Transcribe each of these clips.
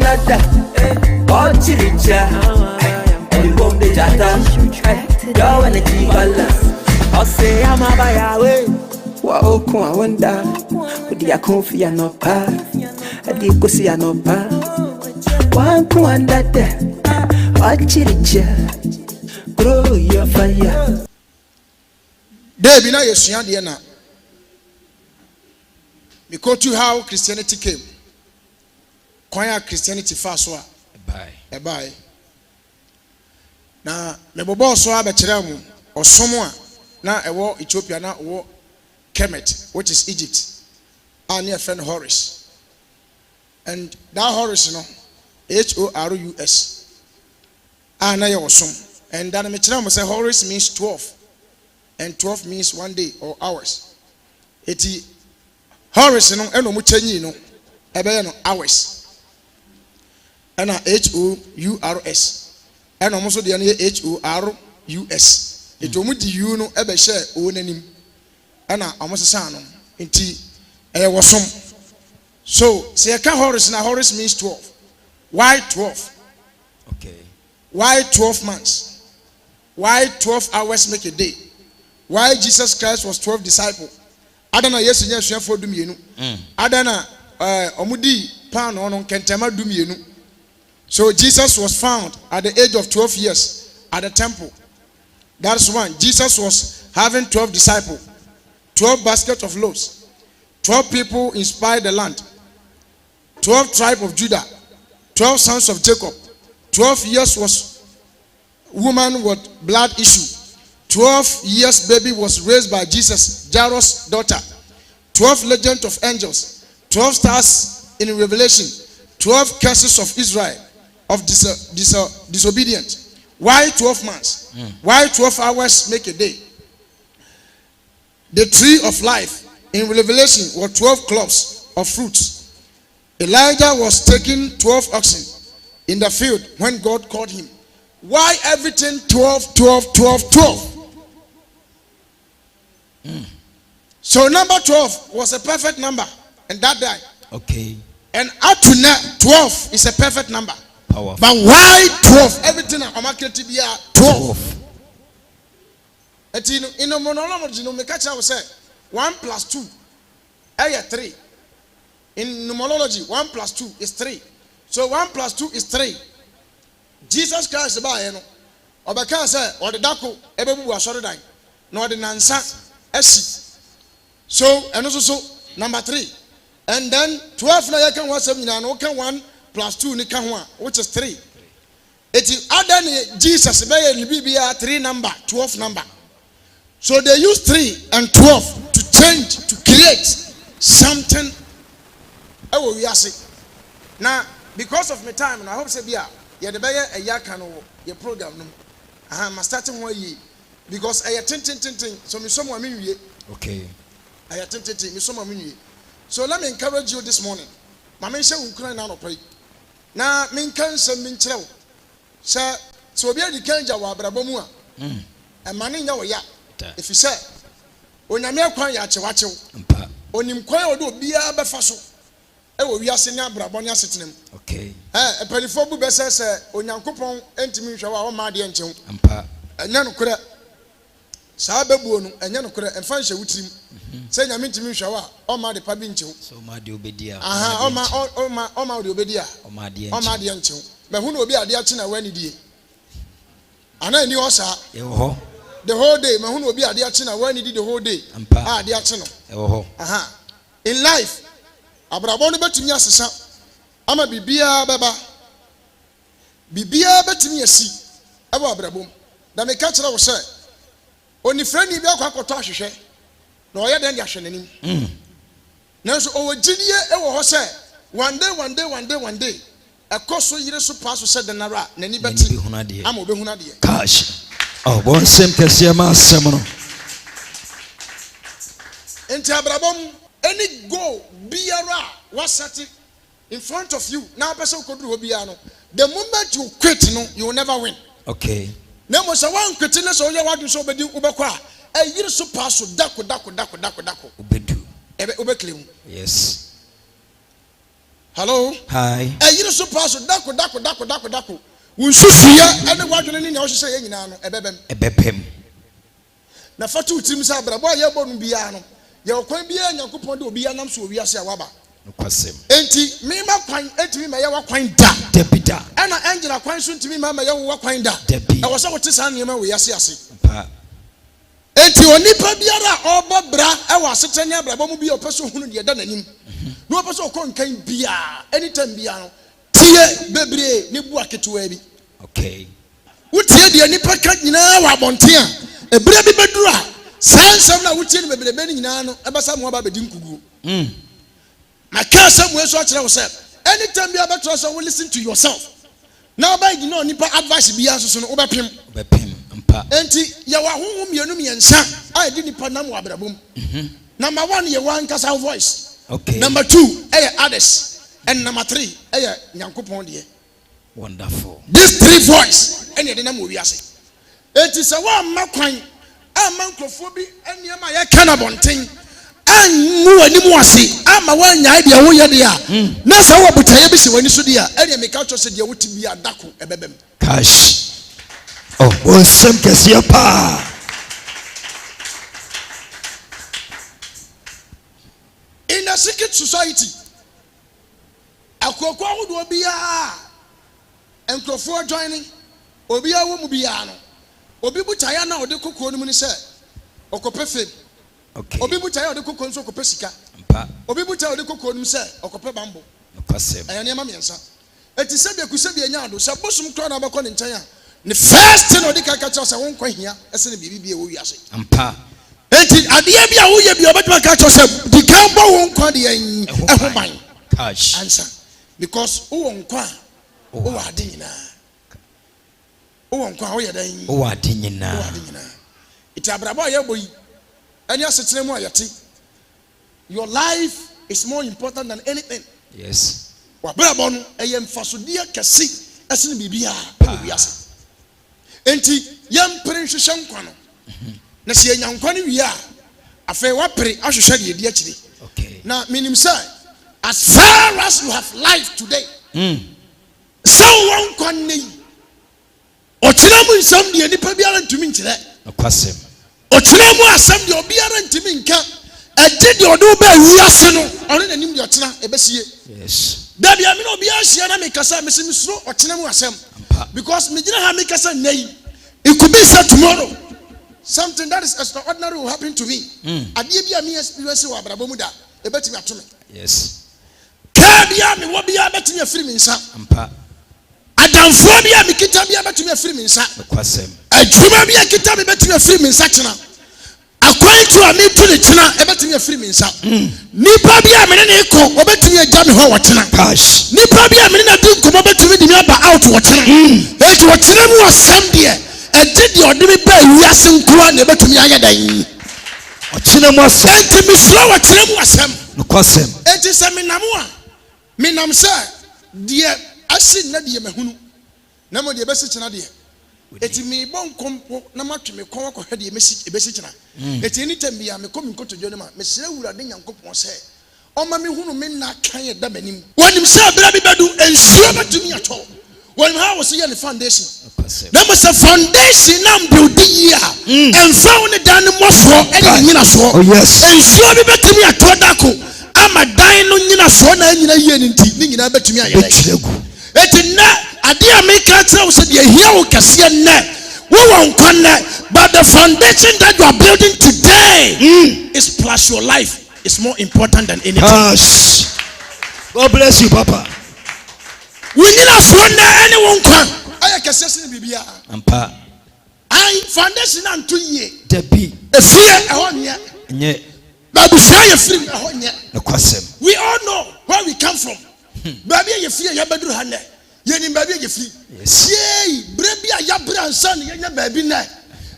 dada, ochiricha, and bomb the jata, go and the balance. I'll say I'm a buyer. Wow, come on, wonder. Would you confia no pa? I did go see no pa. One come dada, ochiricha, grow your fire. Debbie, now you're seeing the end. Because to how Christianity came. Kwaya Christianity fast wa. Bye. Na me bobo so abekere mu osomo a na ewo Ethiopia na wo Kemet, which is Egypt. And near friend Horus. And that Horus no Horus. And na ye osom. And then me kire mu say Horus means 12. And 12 means 1 day or hours. Eti Horus no eno mu chanyi no ebe no hours. And HOURS. And almost the HORUS. It will meet you no ever share own name. And I almost a son. Inti was some. So say a Horus na Horus means 12. Why 12? Okay. Why 12 months? Why 12 hours make a day? Why Jesus Christ was 12 disciples? Adana yes yes for dumienu. Adana omudi pan on kentema dumienu. So Jesus was found at the age of 12 years at the temple. That's one. Jesus was having 12 disciples, 12 baskets of loaves, 12 people inspired the land, 12 tribes of Judah, 12 sons of Jacob, 12 years was woman with blood issue, 12 years baby was raised by Jesus, Jairus' daughter, 12 legends of angels, 12 stars in Revelation, 12 curses of Israel. Of disobedient. Why 12 months? Why 12 hours make a day? The tree of life in Revelation were 12 clubs of fruits. Elijah was taking 12 oxen in the field when God called him. Why everything 12? So number 12 was a perfect number and that day. Okay. And up to now 12 is a perfect number. Powerful. But why 12? Everything I'm market to be 12. In a monology, no make I say 1 plus 2. 3. In numerology, 1 plus 2 is 3. So 1 plus 2 is 3. Jesus Christ by or the cancer or the dako ebebu was sorry dying. No the nansa esi. So and also number 3. And then 12 na you can was no can 1 plus 2 which is 3. It is other Jesus be 3 number, 12 number. So they use 3 and 12 to change, to create something. Oh, we are see. Now, because of my time, and I hope say be a the a year can your program. I'm starting 1 year because I attend. So me someone mean okay. I attend me someone mean. So let me encourage you this morning. My mention will cry now pray. Na min kan sem min kyerɛw sɛ obi adi kan gya wɔ abrabɔ mu a ɛma ne nya wɔ ya efi sɛ onyame akwan yɛ akyewakyew onim kwan a ɔde obiara bɛfa so ɛwɔ wiase ne abrabɔ ne asetena mu okay ɛpɛnifo bu bɛsɛ sɛ onyankopɔn ntimi nhwɛ wɔ a ɔma adeɛ nkyɛw ɛnyɛ no korɛ saa bɛbuo no ɛnyɛ no korɛ ɛmfa nhyɛ wutirim sɛ nyame ntimi nhwɛ wɔ a ɔma de pa bi nkyɛw so ɔma de obedi a ɔma de obedi a ɔma de nkyɛw mɛhu na obi ade akye na wani die ana ni ɔsa ɛwɔ hɔ the whole day mɛhu na obi ade akye na wani di the whole day a ade akye no ɛwɔ hɔ in life abrabɔ no betumi asesa ama bibia bɛba bibia betumi asi ɛwɔ abrabɔ mu da me ka kyerɛ wo sɛ onifrani bi akɔ akɔtɔ ahwehwɛ na ɔyɛ den de ahwɛ n'anim nanso ɔwɔ gyidie ɛwɔ hɔ sɛ one day ɛkɔ so yire so pa so sɛ denara n'ani bɛti ama obɛhunu adeɛ gosh oh bon sem kɛseɛ ma asɛm no enti abrabɔ mu any goal biara wasati in front of you now person could do no the moment you quit no you will never win okay na mo say one quit na so you wadu so obedi ubekwa e yiri so pass so dako obedu ebe obekle mu yes Hello? Hi. You know, so pass dako. We should see and what you need to say, you know, a bebem. Na fatu tim sa brabo ya bonu bia no ye okwan bia Nyankopon de obi anam so owi ase awaba Nokwasem enti me ma kwan etimi me ye wakwan da debida ana angela kwan so ntimi ma ye wakwan da debi e wo se wote san niam we ase pa enti onipa biara obo bra e wa asetani abrabo mu bia opeso hunu de da nanim no opeso okon kan bia anytime bia no tie bebre ne bu aketewa bi okay wotie de nipa ka nyina wa bonte a ebere bi bedura sansam na wutie ne bebrebe ni nyina no ebasa mo aba bedi nkugu na ka samuel so akere wo say anytime you better so listen to yourself now by you know nipa advice bi aso no obepem mpa enti ye wa honhom mienu miensa a di nipa nam wa brabom number 1 ye one kasa voice okay number 2 others and number 3 Nyankopon de wonderful these 3 voice ene de nam wi ase enti se wa makwan ama nkrofo bi eniam ya kana bonten anwu animu ase ama wa nya de wo ye de a na se wo botaye bi se wani so de a ene me ka cho se de wuti bi adako ebebem cash oh wonsem kese pa in a secret society akoko awodo obi a nkrofo joining obi a wo mu bi a no obi butaya na ode kokoro mu ni se okope fem okay obi butaya ode kokoro nso okope sika mpa obi butaya ode kokoro mu se okope bambo nokwasem ayane ma miensa eti se be kuse be nya ado se bosum kro na bakọ ne ntan a ne first thing ode kaka cha se won kwa hia ese ne bibi bi e wo wiase mpa eti ade bia wo ye bi obetuma ka cha se di kan bo won kwa de yin eho ban cash answer because wo nkwa wo wa de nyina wo nkwa wo ye dan o wade nyina iti abrabo ya boyi ani asetene mu ayati your life is more important than anything yes wa brabo no eye mfasodie kesi esene bibia e wiase enti yam pere hwehwe nkwa no na se enya nkwa no wi a afa wa pere ahwehwe de di akire okay na minim say as far as you have life today so one kon nei ochiramu nsam de nipa biara ntumi nkire nokwasem ochiramu asam de obiara ntumi nka ade de odo ba wiase no ono nanim de ochina ebesie yes da bia me no obiara hia na me kasa me sro ochinamu asam because me gina ha me kasa nei it could be said tomorrow something that is extraordinary will happen to me ade bia me experience wa abrabo mu da ebetimi atome yes ka bia me wo bia betimi afiri me nsa mpa adamfo bia me kita bia betimi afiri me nsa nokwasem adwuma bia kita me betimi afiri me nsa kina akwan to a me to ne kina ebetimi afiri me nsa nipa bia me ne ko obetimi agya me ho wo kina cash nipa bia me na di nkomo betimi di me aba out wo kina eti wo kina mu asam de edi de odi me ba wiase nkoa na ebetimi anya dan ochina mo asam enti me sro wo kina mu asam nokwasem enti se me namu a me nam se de asi na de mahunu na mo de besi kina de eti me bon kompo na matwe me kon akọ hwe de besi kina eti ni tambia me kom nkoto dwo ne ma me sere wura de Nyankopon se o ma me hunu me na kan ye da manim wonim se bra bi bedu ensuo batumi ato wonim ha wo se ye ne foundation na mo se foundation na build here enfa wo ne dan mo so ene nyina so oh yes ensuo bi batumi ato dako ama dan no nyina so na nyina yie ni nti ni nyina batumi ayɛ eti na ade a me ka tell say de hia wo kase na wo won kwanna but the foundation that you are building today is plus your life is more important than anything. cash God bless you papa We need a phone na anyone kwan aya kase se bibia mpa ai foundation na nto yie debi efie ehɔ nye babu fire free ehɔ nye nokwasem we all know where we come from baby ye free ya beduru ha ne ye ni baby ye free yes yey brebia ya bransan ye nya baby na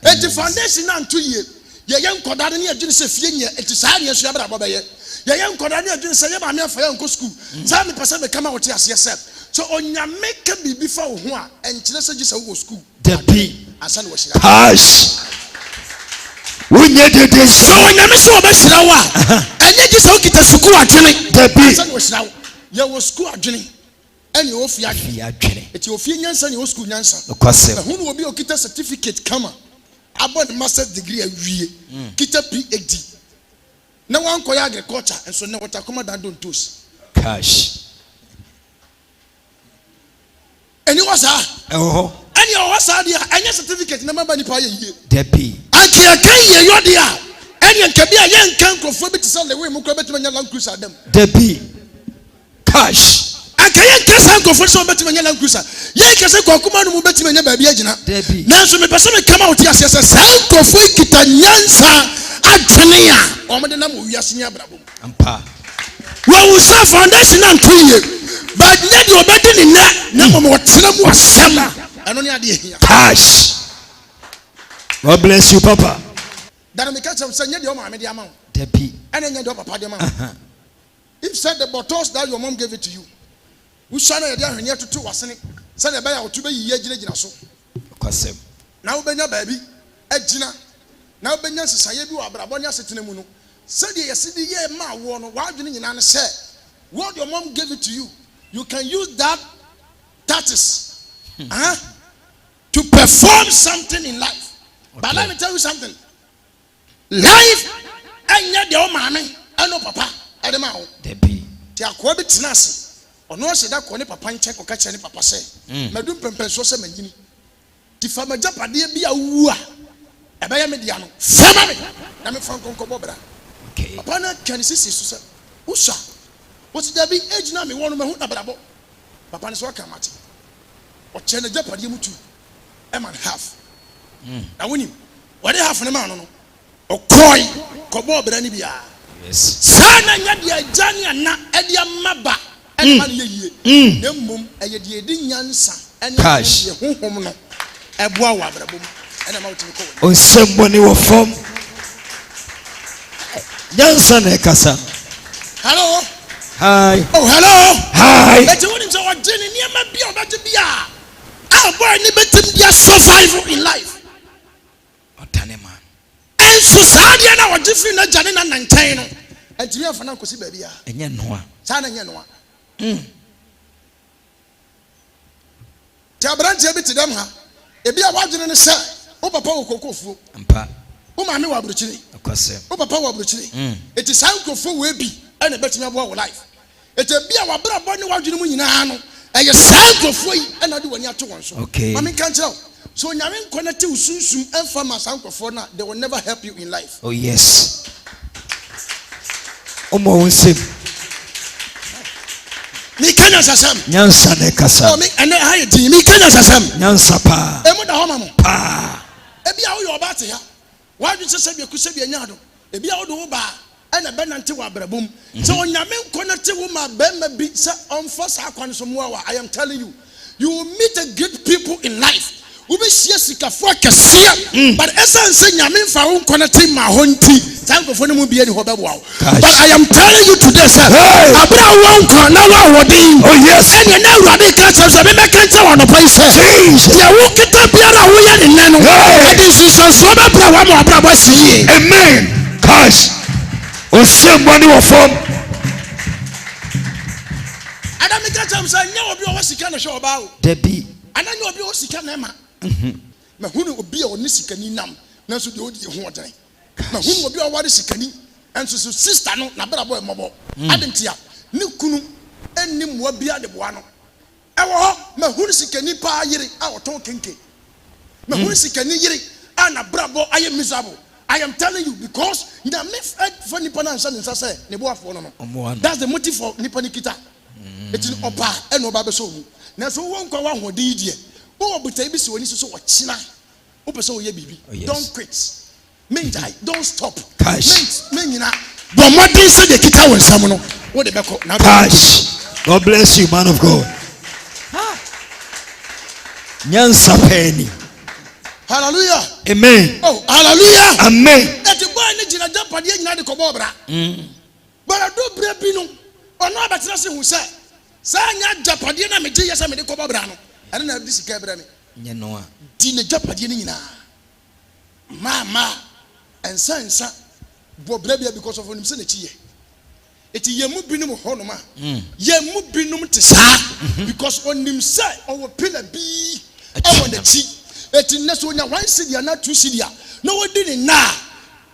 eti foundation na nto yie ye nkoda ne adwene se fie nye eti saa ne so ya bra bɔbɛyɛ ye nkoda ne adwene se ye ma me afa ye nko school saa me pese me kama wote ase se so onyame ka bibi fa wo ho a enkyere se gisa wo school debi asa ne wo hyira cash wunye dede so onyame se wo bɛhyira wo a enye gisa wo kita school atwene debi asa ne wo hyira wo You was school adwene. And you ofia adwene. It's your fear nyansa and your school nyansa. Okwasem. Who will be a kita certificate kama about the master's degree a year. Kita PhD. Now one koya agriculture and so now what I come out and don't toast. Cash. And you was Oh. and you was there and your certificate number by the pay ye. Depi. And you can ye your dear. And you can be a young can't for to sell the way Mukabe to Land Cruiser them. Depi. Cash. I can't guess uncle for some better Land Cruiser. Ye can say Kokuma no better than baby agina. Depi. Now so me person come out here as a uncle for kita nyansa atenia. Or the name we are senior bravo. Ampa. Well, we saw foundation and 2 years. But yet you're better in that. No more cinema summer. I don't idea here. Cash. God bless you, Papa. That I make catch of saying your mom, the amount. Depi. And then your papa, the amount. If said the bottles that your mom gave it to you, we shall not have near to 2 was in it. Send a buyer to be ye so. Okwasem. Now, Benya baby, Edgina. Now, Benya Sayabu, Abrabonia Sitinamuno. Said ye, city ye, ma, one, why didn't you say what your mom gave it to you? You can use that to perform something in life. Okay. But let me tell you something. Life ain't yet your mommy and no papa at the mouth. Depi. They are quite tenacity. Or no, say that corner papa check or catch any papa say. Madame Pempenso Semani. The farmer Japadi be a woo. A bay mediano. Family. Let me find Concobra. Okay. Upon a can see Susan. Usha. What's there be age now? Me one of my bravo. Papa is welcome at it. Or China Japadi mutu. A man half. I win him. What they have for the man? Or Coy, Cobo Branibia. Yes. Sana Yadia Jania na Edia Maba. And man ye. Mum, a Yedi Yansa. And Cash. Home. A boa brabum. And I'm out to the On somebody will form. Johnson Ekasa. Hello. Hi. Oh, hello. Hi. But you wouldn't say what Jenny near my beer about to be. I'll buy any better survival in life. Otaneman. And society and our different Janina and Tano. And you have an uncle, baby. And yet, no one. Sana Yanua. Tell Branch to them. If you are watching in the side, Opa Power Cocofu. And Pa. Umami Wabuchini. Of course. Opa Power Wabuchini. It is Uncle Fu will be and a better life. It's a beer of Brabon watching in Ano. And your sound of free and I do when you're 2 ones. Okay. I mean, can't tell. So when you're in connected with soon and farmers, Uncle Fona, they will never help you in life. Oh, yes. Omo sim. Me Kenya Sasam. Nyansa Nekasa. Oh, me and I did me Kenya Sasam. Nyansa Pa. Emuda Homamo. Pa. Ebi how you about here. Why did you say you could say be a yado? Ebi how do ba and a benanti wa brabum. So when you're connected with my bema beats on first I am telling you, you will meet a good people in life. We be sika for kasia, but essence nyamin fa won connecting my honti. Thank you for no be any hobe wow. But I am telling you today, sir. Abra won kan na wa wodin. Oh yes. And you now ready catch us be make answer on the place. Jesus. Ya wo kita biara wo ya ne nanu. E di susan so be bra wa mo abra ba si. Amen. Cash. On somebody will form. Adam catch am say nya obi o sika na show ba o. Debi. Ana nya obi o sika na ma. Ma hunu obi o ni sika ni nam. Na so de odi ho odan. Ma hunu obi o ware sika ni. Enso so sister no na bra boy mobo. Adentia. Ni kunu enni moa bia de boa no. Ewo ho ma hunu sika ni pa yire a oton kenke. Ma hunu sika ni yire a na bra bo aye miserable. I am telling you because the myth for Nippon and San say Nebo for no. That's the motive for Nippon Nikita. It is opa and no babeso. Now so one go one who did ye. Oh, but I be so when you so what China. Open so ye baby. Don't quit. Men die. Don't stop. Cash. Men but what they say the kita when someone what the back now. Cash. God bless you, man of God. Nyansa penny. Hallelujah. Amen. Oh, hallelujah. Amen. That the boy need to jump at the end of the cobra. But I do brepino. Or no, but that's who said, Sanya Japadina, Medias, and the cobra. I don't have this cabrami. Yanoa. Dina Japadina. Mama and son, Bobrebia because of himself. Eti yemu binum honoma. Yemu binum te saa because on him say our pillar be on the chi. Eti neso nya 1 cedi na 2 cedi. No we did na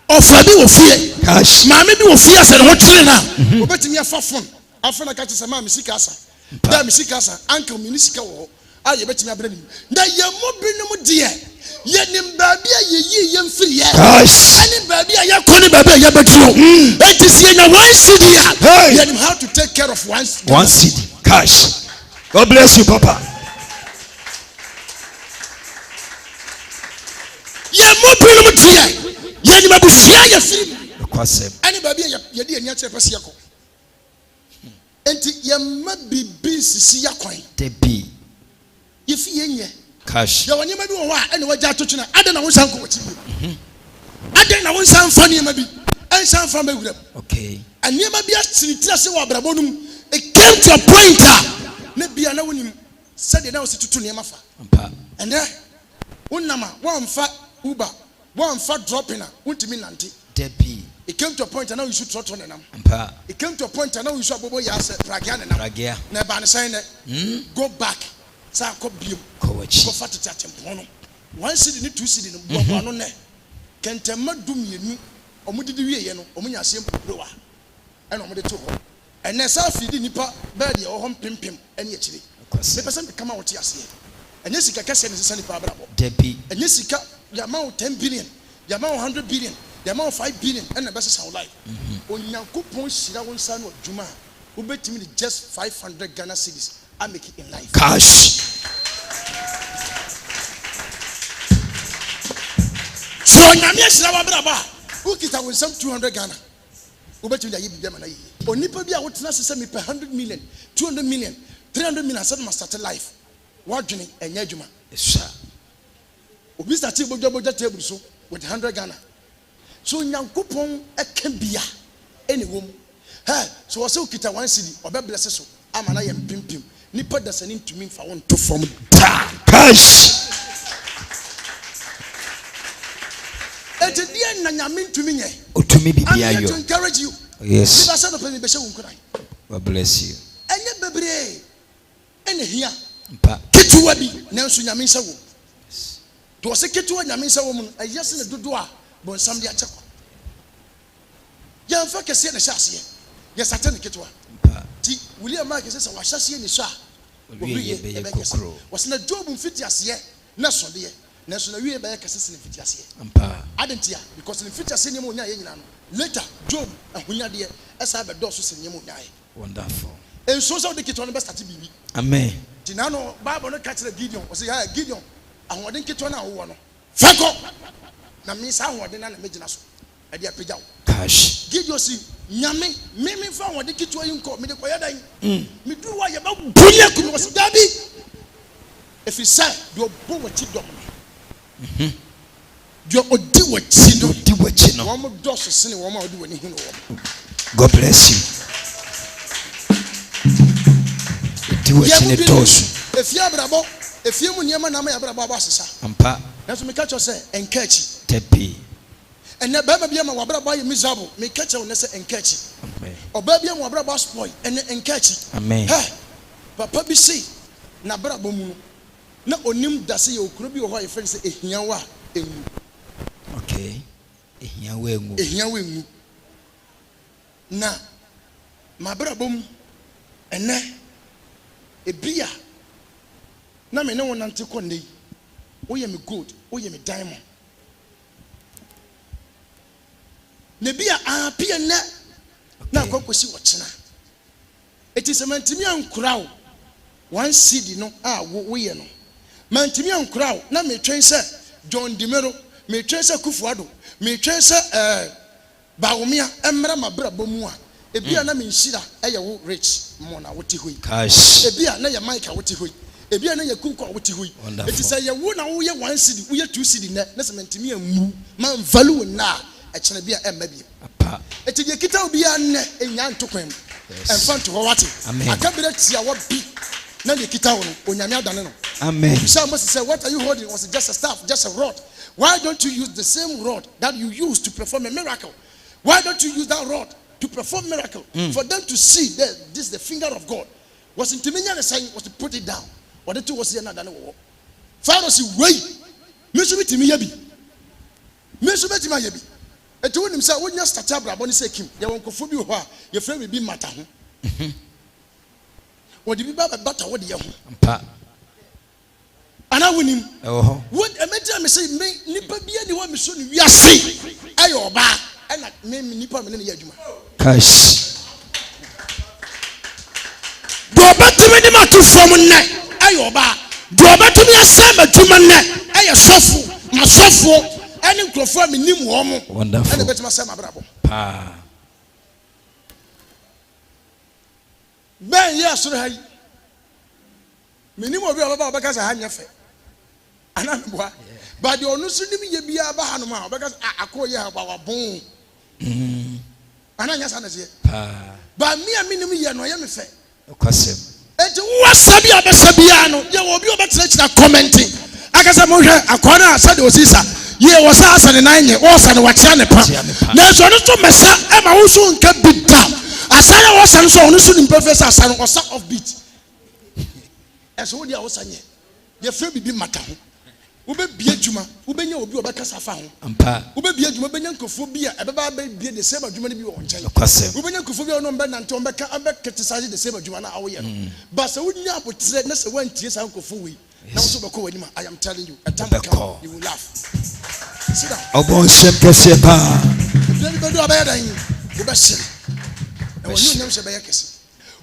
offer bi wo fie. Cash. Maame bi wo fie ase no twere na. Obetimi afa phone. Afana ka tse ma misika asa. Da misika asa uncle mi nisika wo. Aye betimi abra ni. Na yemu binum de yenim baabi a yeyi yem firi ye. Ani baabi a yakoni baabi a yabetro. Enti sie na 1 cedi a. Yenim how to take care of 1 cedi. Cash. God bless you, Papa. Yemu binum de yenim abufia ye firi. Kwasem. Ani baabi a yedi ania che pese yakọ. Enti yemma bibi sisi yakwan. Debi. Yefi yenye. Cash. Ya wanyema bi wo ha ene wagya atotwena ada na wonsan ko wati. Ada na wonsan fa niema bi. Ensan fa mawuram. Okay. Aniema bi asinitira se wo abrabonum. It came to a point na bia na wonim sade na wositutu niema fa. Ampa. Ende wonama wonfa Uber, wonfa dropping na wontimi nante. Debi. It came to a point now you should trot on them. Ampa. It came to a point now you should bobo yase pragia na. Pragia. Na ba ne sign go back. Sa ko biom. Ko fati tatempo no. 1 cedi ni 2 cedi no bobo no ne. Kentema dum yenu. Omudidi wiye no, omunya asem prowa. Ena omudi to ho. Ene sa fidi nipa bed ye ho pimpim ene akiri. Me person be kama wote ase. Enye sika kese ne sesa nipa abrabo. Debi. Enye sika ya amount 10 billion, ya amount 100 billion, ya amount 5 billion ene be sesa life. Onyankopon shira wonsa no adwuma. Ubetimi just 500 Ghana cedis. I make it in life. Cash. So nyame shira wa braba. Ukita won some 200 Ghana. Ubetimi da yibi bia na yi. Onipa bia wotena sese me per 100 million, 200 million, 300 million said must start life. Wadwene enya adwuma. Sir. Obi start bojo table so with 100 Ghana. So nyankopon ekabia ene wom. Hey, so wose ukita 1 cedi obebless so amana ye pimpim. Nipa dasani ntumi fa won to from cash. Ete die na nyame ntumi nye. Otumi bibia yo. To encourage you. Yes. If I said to me be she won kurai. God bless you. Enye bebre. Ene hia. Mpa. Ketuwa bi nanso nyame nsa wo. To wose ketuwa nyame nsa wo mu ayese ne dodo a bonsam de achekwa. Ya mfa kese na hyase. Ya satani ketuwa. Ti William Mark says wa hyase ni so a. Obi ye be kokro. Was na Job mfiti ase na so de ye. Na so na wie be kese ne mfiti ase. Mpa. Adentia because ne mfiti ase ne mo nya ye nyina no. Later Job ahonya de esa be do so se ne mo nya ye. Wonderful. En so so de ketuwa no be start bibi. Amen. Ti na no Bible no catch Gideon. O say ha Gideon ahoden ketuwa na wo no. Fako. Na me sa ahoden na megina so. E de apagya wo. Cash. Gideon si nyame me fa ahoden ketuwa yi nko me de koya dan. Me du wa ye ba bunya ku no so dabi. If you say do bo wati dom no. Do odi wati no. Odi wati no. Wo mo do so sene wo ma odi wani hu no wo. God bless you. Odi wati ne tosu. Efia abrabo, efia mu niema na ma ya abrabo abasesa. Ampa. Na so me catch you say enkachi. Tepi. Ene baba bia ma wabrabo aye miserable, me catch you say enkachi. Amen. Oba bia ma wabrabo spoil, ene enkachi. Amen. Hey, papa bi say na brabo mu na onim dase ye okuro bi ho ye friend say ehiawa enwu. Okay. Ehiawa enwu. Ehiawa enwu. Na ma brabo mu ene ebia na me ne wonante konne woyɛ me gold woyɛ me diamond ne bia apia ne na kwakosi wokyena eti se mantimi ankura wo 1 cedi no a woyɛ no mantimi ankura wo na me twen sɛ John Dimero me twen sɛ Kufuado me twen sɛ Baomia emra mabrabo mu a ebia na me nhyira ɛyɛ wo rich mo na wote hoi Cash. ebia na ye Mike wote hoi ebia na ye Kunko wote hoi eti say ye wo na wo ye 1 cedi wo ye 2 cedi na se mentimi amu man value na e kyena bia emma bia apa eti ye kita obi anne enya ntokwan emfa nto ho wate akabira tia wo bi na ye kita wo no onyame adane no amen. Somebody say what are you holding? Was it just a staff, just a rod? Why don't you use the same rod that you used to perform a miracle? Why don't you use that rod to perform miracle, for them to see that this is the finger of God. Was in Timinian the sign was to put it down. What the two was here another war. Pharaoh said, wait, Monsieur Timiyabi. Monsieur Timayabi. And to himself, when you start up, Raboni say, Kim, you won't conform you, your friend will be matter. What did you buy a butter? What do you want? And I win him. What a matter, say, make Nipper be anyone, Monsieur, we are see. I oba, and I name Nipper in the Yajuma. Cash. Do a better minimum to form a neck. I oba. Do a better me a summer to my neck. I a soft, my soft, and conform in Nim Woman. Wonderful. And the better my summer bravo. Ben, yes, so I. Minimum about because I had your face. And I'm what? But you no soon me be a bahanuma because I call you about boom. And I just understand. But me a minimum year no yam fair. And what's Sabia Sabiano? You will be about to commenting. I guess I'm a corner said was this. Ye was us and 9 years and what's on the part. Now, so I don't mess up. I'm also in kept bit down. As I was and so on, soon professor son was some of beat. As all the hours, your friend be matter. Ube be a juma, ube you will be about Casafa. Ube be a juma, Benyankophobia, a baby be the same as Jumani on China. Ubenyankophobia no Ben and Tombeca, and back criticizing the same as Jumana. But so wouldn't you put sadness when tears uncle Fui? I am telling you, a time will come, you will laugh. Sit down. Everybody are better than you. And when you know Shabayakis.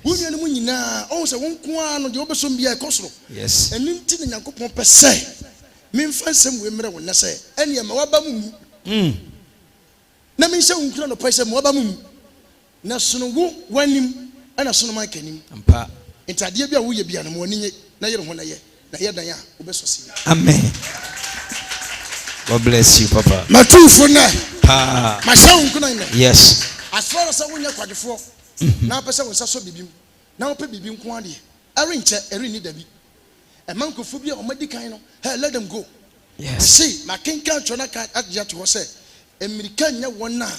Women now also won't go on the Obofour be a cosmo. Yes. And Nintin and Yankopon per se. Mean find some women when I say, any of my bamu. Nami say, we don't price a mobamu. National one him and a son of my kenny. And pa. It's a dear will be an morning. Now you don't want to hear. Amen. God bless you, Papa. My two for now. My son, yes. As far as I want you before. Now, person was so bibim. Now, pay bibim quantity. I ring check, I need a bit. A man could phobia or medical. Hey, let them go. Yes. See, my king can't turn a cat at Yat was said. American, one now.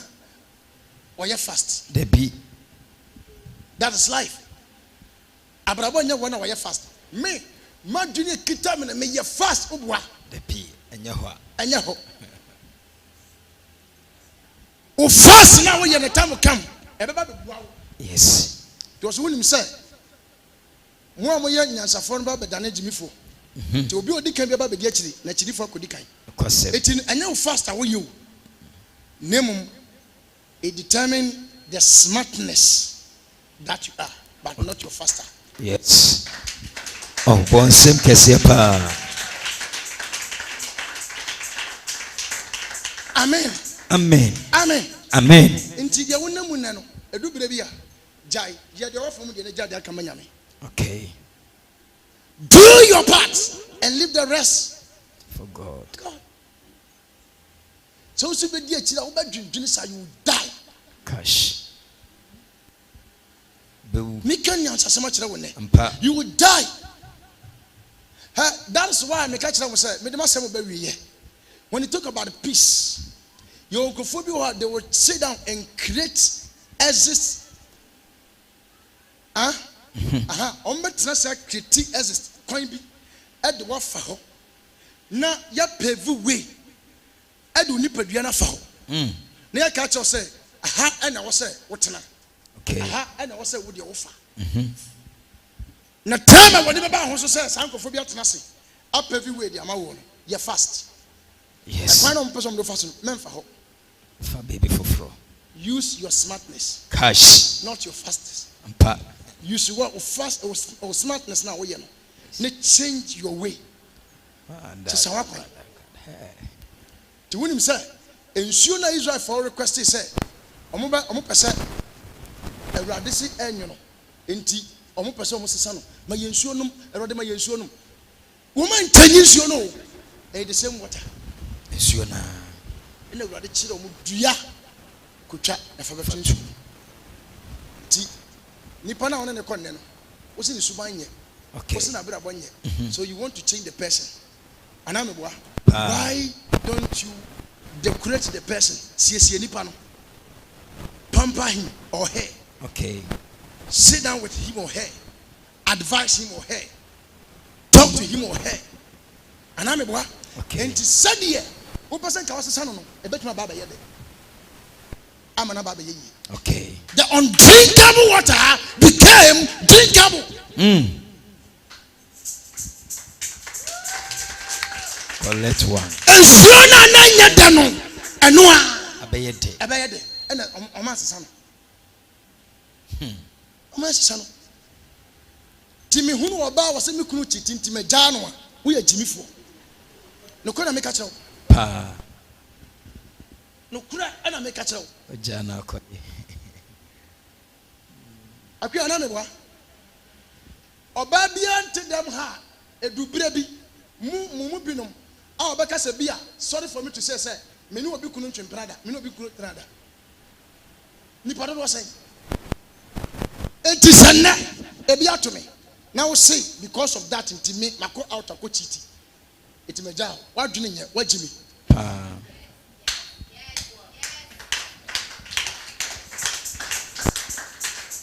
Or you fast. They be. That is life. Abraham, one hour fast. Me. My junior kitam and may you fast ubwa the pea and yaho. Oh, fast now when the time will come. Yes. It was William said, more young as a phone about the damage me for. To be what can be about the actually, naturally for Kodikai. It's in a new fast away you. Name it determine the smartness that you are, but not your faster. Yes. Oh, bon sim pa. Amen. Amen. Amen. Amen. Inti dia wona mu na no edu brebia jai dia de ofo mu de jai de akama nyame. Okay. Do your part and leave the rest for God. God. So be dia chira wo ba dwendwene sa you die. Cash. Me can answer so much you will die. That's why I catch them say, when you talk about peace, your Obofour they will sit down and create exist. Create exist. Coin be at the waffle. Now ya pave way. I do need Padiana foul. Near catch us say, and I was say, what now? Okay. And I was say, would you offer? Now tell me what the Bible also says. Obofour tenacity. Up everywhere the amount. You fast. Yes. And final person do fast. Men for baby for. Use your smartness. Cash. Not your fastness. Use your fast or smartness now. You know. Let change your way. To Sawapa. To win him say. Ensure na Israel for request say. Omo pese. Erade si enyo no. Enti omo pese omo sesa no. Ma yensuo num, erade ma yensuo num. Woman tanyi nsuo no. The same water. Nsuo na. Ina erade chire omo dua. Kotwa na fa befe nsuo. Ti nipa na wona ne konne no. Wo se ne suban nye. Okay. Wo se na bra bonye. So you want to change the person. Anameboa. Why don't you decorate the person? Sie nipa no. pamper him or her. Okay. Sit down with him or her. Advise him or her. Talk to him or her. And I'm a boy. Okay. And to said here, who person can say no? A bit my baba yede. I'm an baba yede. Okay. The undrinkable water became drinkable. Collect one. And so na nanya dano. Enua. Abayede. Abayede. And Oman Sisano. Oman Sisano. Timi hunu oba wase mi kunu chitin time jano a wo ya jimi fo. No kura make a chow. Pa. No kura ana make a chow. Jana ko. Akwa ana me bwa. Oba bia ante dem ha edubire bi mu binom a obeka se bia sorry for me to say me ni obi kunu ntwemprada me ni obi kunu trada ni pardon was say enti sanna e bia to me now say because of that enti me mako out akọ chiti enti me jaw wadwene nye wagimi pa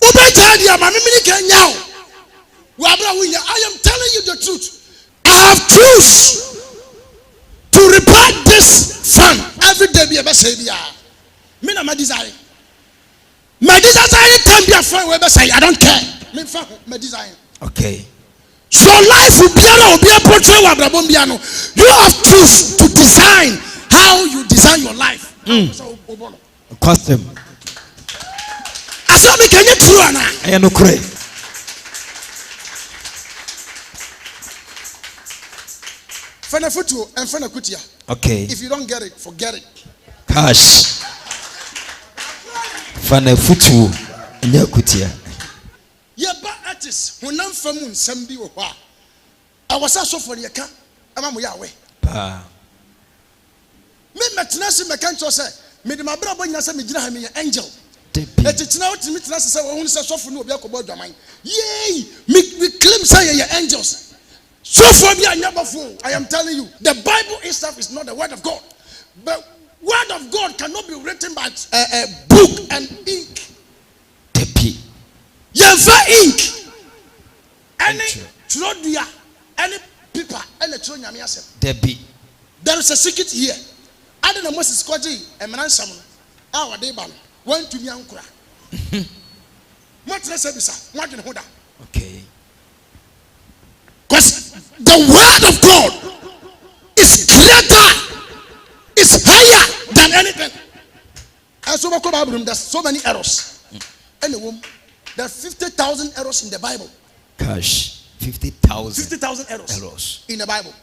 obeja dia ma me ni kan nyaw wa bra wo nya. I am telling you the truth. I have choose to repart this fan every day. Be a say bia me na my desire. My desire time be a fan we be say I don't care. Me fan my desire. Okay. So life will be a portrait wa brabom bia no. You have choose to design how you design your life. Custom. Asa me can you true ana? I no kure. Fena futu and fena kutia. Okay. If you don't get it, forget it. Cash. Fana futu nya kutia. Ye ba artist honam famu nsam bi wo ho a. Awasa so for ye ka ama mo ya we. Pa. Me metena se meka ncho se me de mabra bo nya se me gina ha me ye angel. Depi. Etitena wo timi tena se wo hu se so for no obi akobo adwaman. Yey, me claim say ye angels. So for me, I am telling you, the Bible itself is not the word of God. The word of God cannot be written by a book and ink. Depi. Yeva ink. Any trodia, any paper, any tronyamiasem. Depi. There is a secret here. I don't know Moses Koji, a man someone. Our day ban went to me ankura. What let's say, what in Hoda? Okay. Because the word of God is greater, is higher than anything. And so there's so many errors. Anyway, there are 50,000 errors in the Bible. Cash. 50,000. 50,000 errors in the Bible.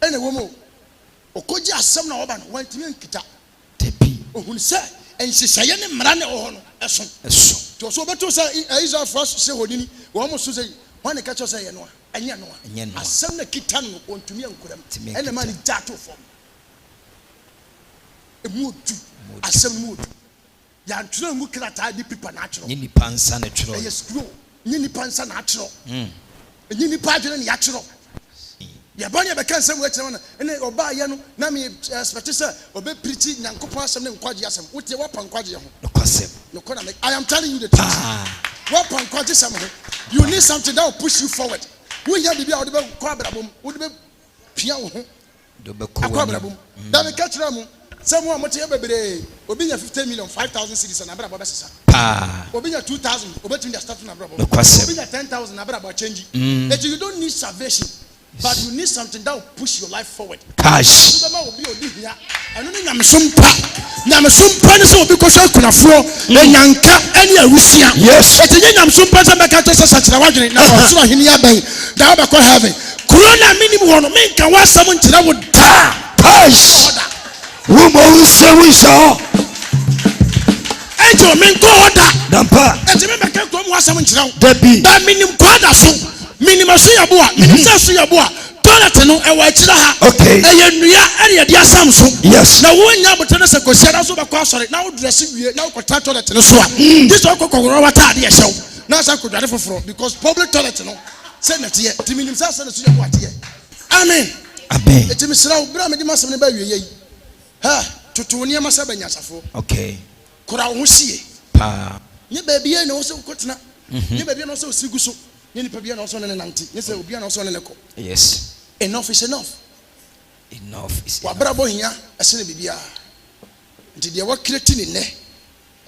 Anyway, Okoji asem na oba no wantimi nkita. Depi. Ohun se enhyehyeye ne mmara ne oho no eso. To so beto say Israel first say honini wo mo so say won ka cho say ye no enye no asem na kita no ontumi ankuram ene ma ni jato fom emudu asem mudu ya nturo ngu krata di pipa na atro nyini pansa na twro yes grow nyini pansa na atro nyini pa adwene ne atro ya banya be kan sem we kire na ene oba ye no na me expect say obe preach nyankopon asem ne nkwaje asem wote wapa nkwaje ho no kwasem no kona make I am telling you the truth. Wapa nkwaje sem ho you need something that will push you forward. When you be out of kwa brabom would be pia ho do be ko akwa brabom da me ka kire mu someone mo te bebre obi nya 50 million 5,000 cedis na brabo besesa obi nya 2,000 obetumi da start na brabo obi nya 10,000 na brabo change that you don't need salvation. But you need something that will push your life forward. Cash. And only Namsumpa. Namsumpa is what because I could afford the Yanka any Russian. Yes. But the Namsumpa is such a wagon. Now, so I hear by the Abaco having Corona minimum one make and want someone to that would die. Cash. Woman say we saw. Angel men go order. Dampa. And the member can come want someone to know. Debbie. That minimum quadra so. Minimum suyaboa. Minimum suyaboa. No, okay. Yes. Now when you but us a question so now dressing now contact toilet this all show. Now I could for because public toilet no send it here to minimum amen. Amen. It is now bra me di masem ne ba wie yi. Ha tutu nneɛma sɛ bɛnyasafo. Okay. Kora wo sie. Pa. Nye baabi na wo sɛ wokɔtena. Nye baabi na wo sɛ osigu so. Nye nipa bia na wo sɛ ne nante. Nye sɛ obi na wo sɛ ne kɔ. Yes. Enough is enough. Enough is enough. Wabra bo hia ɛsene bibia. Nti deɛ wɔkreti ne nɛ.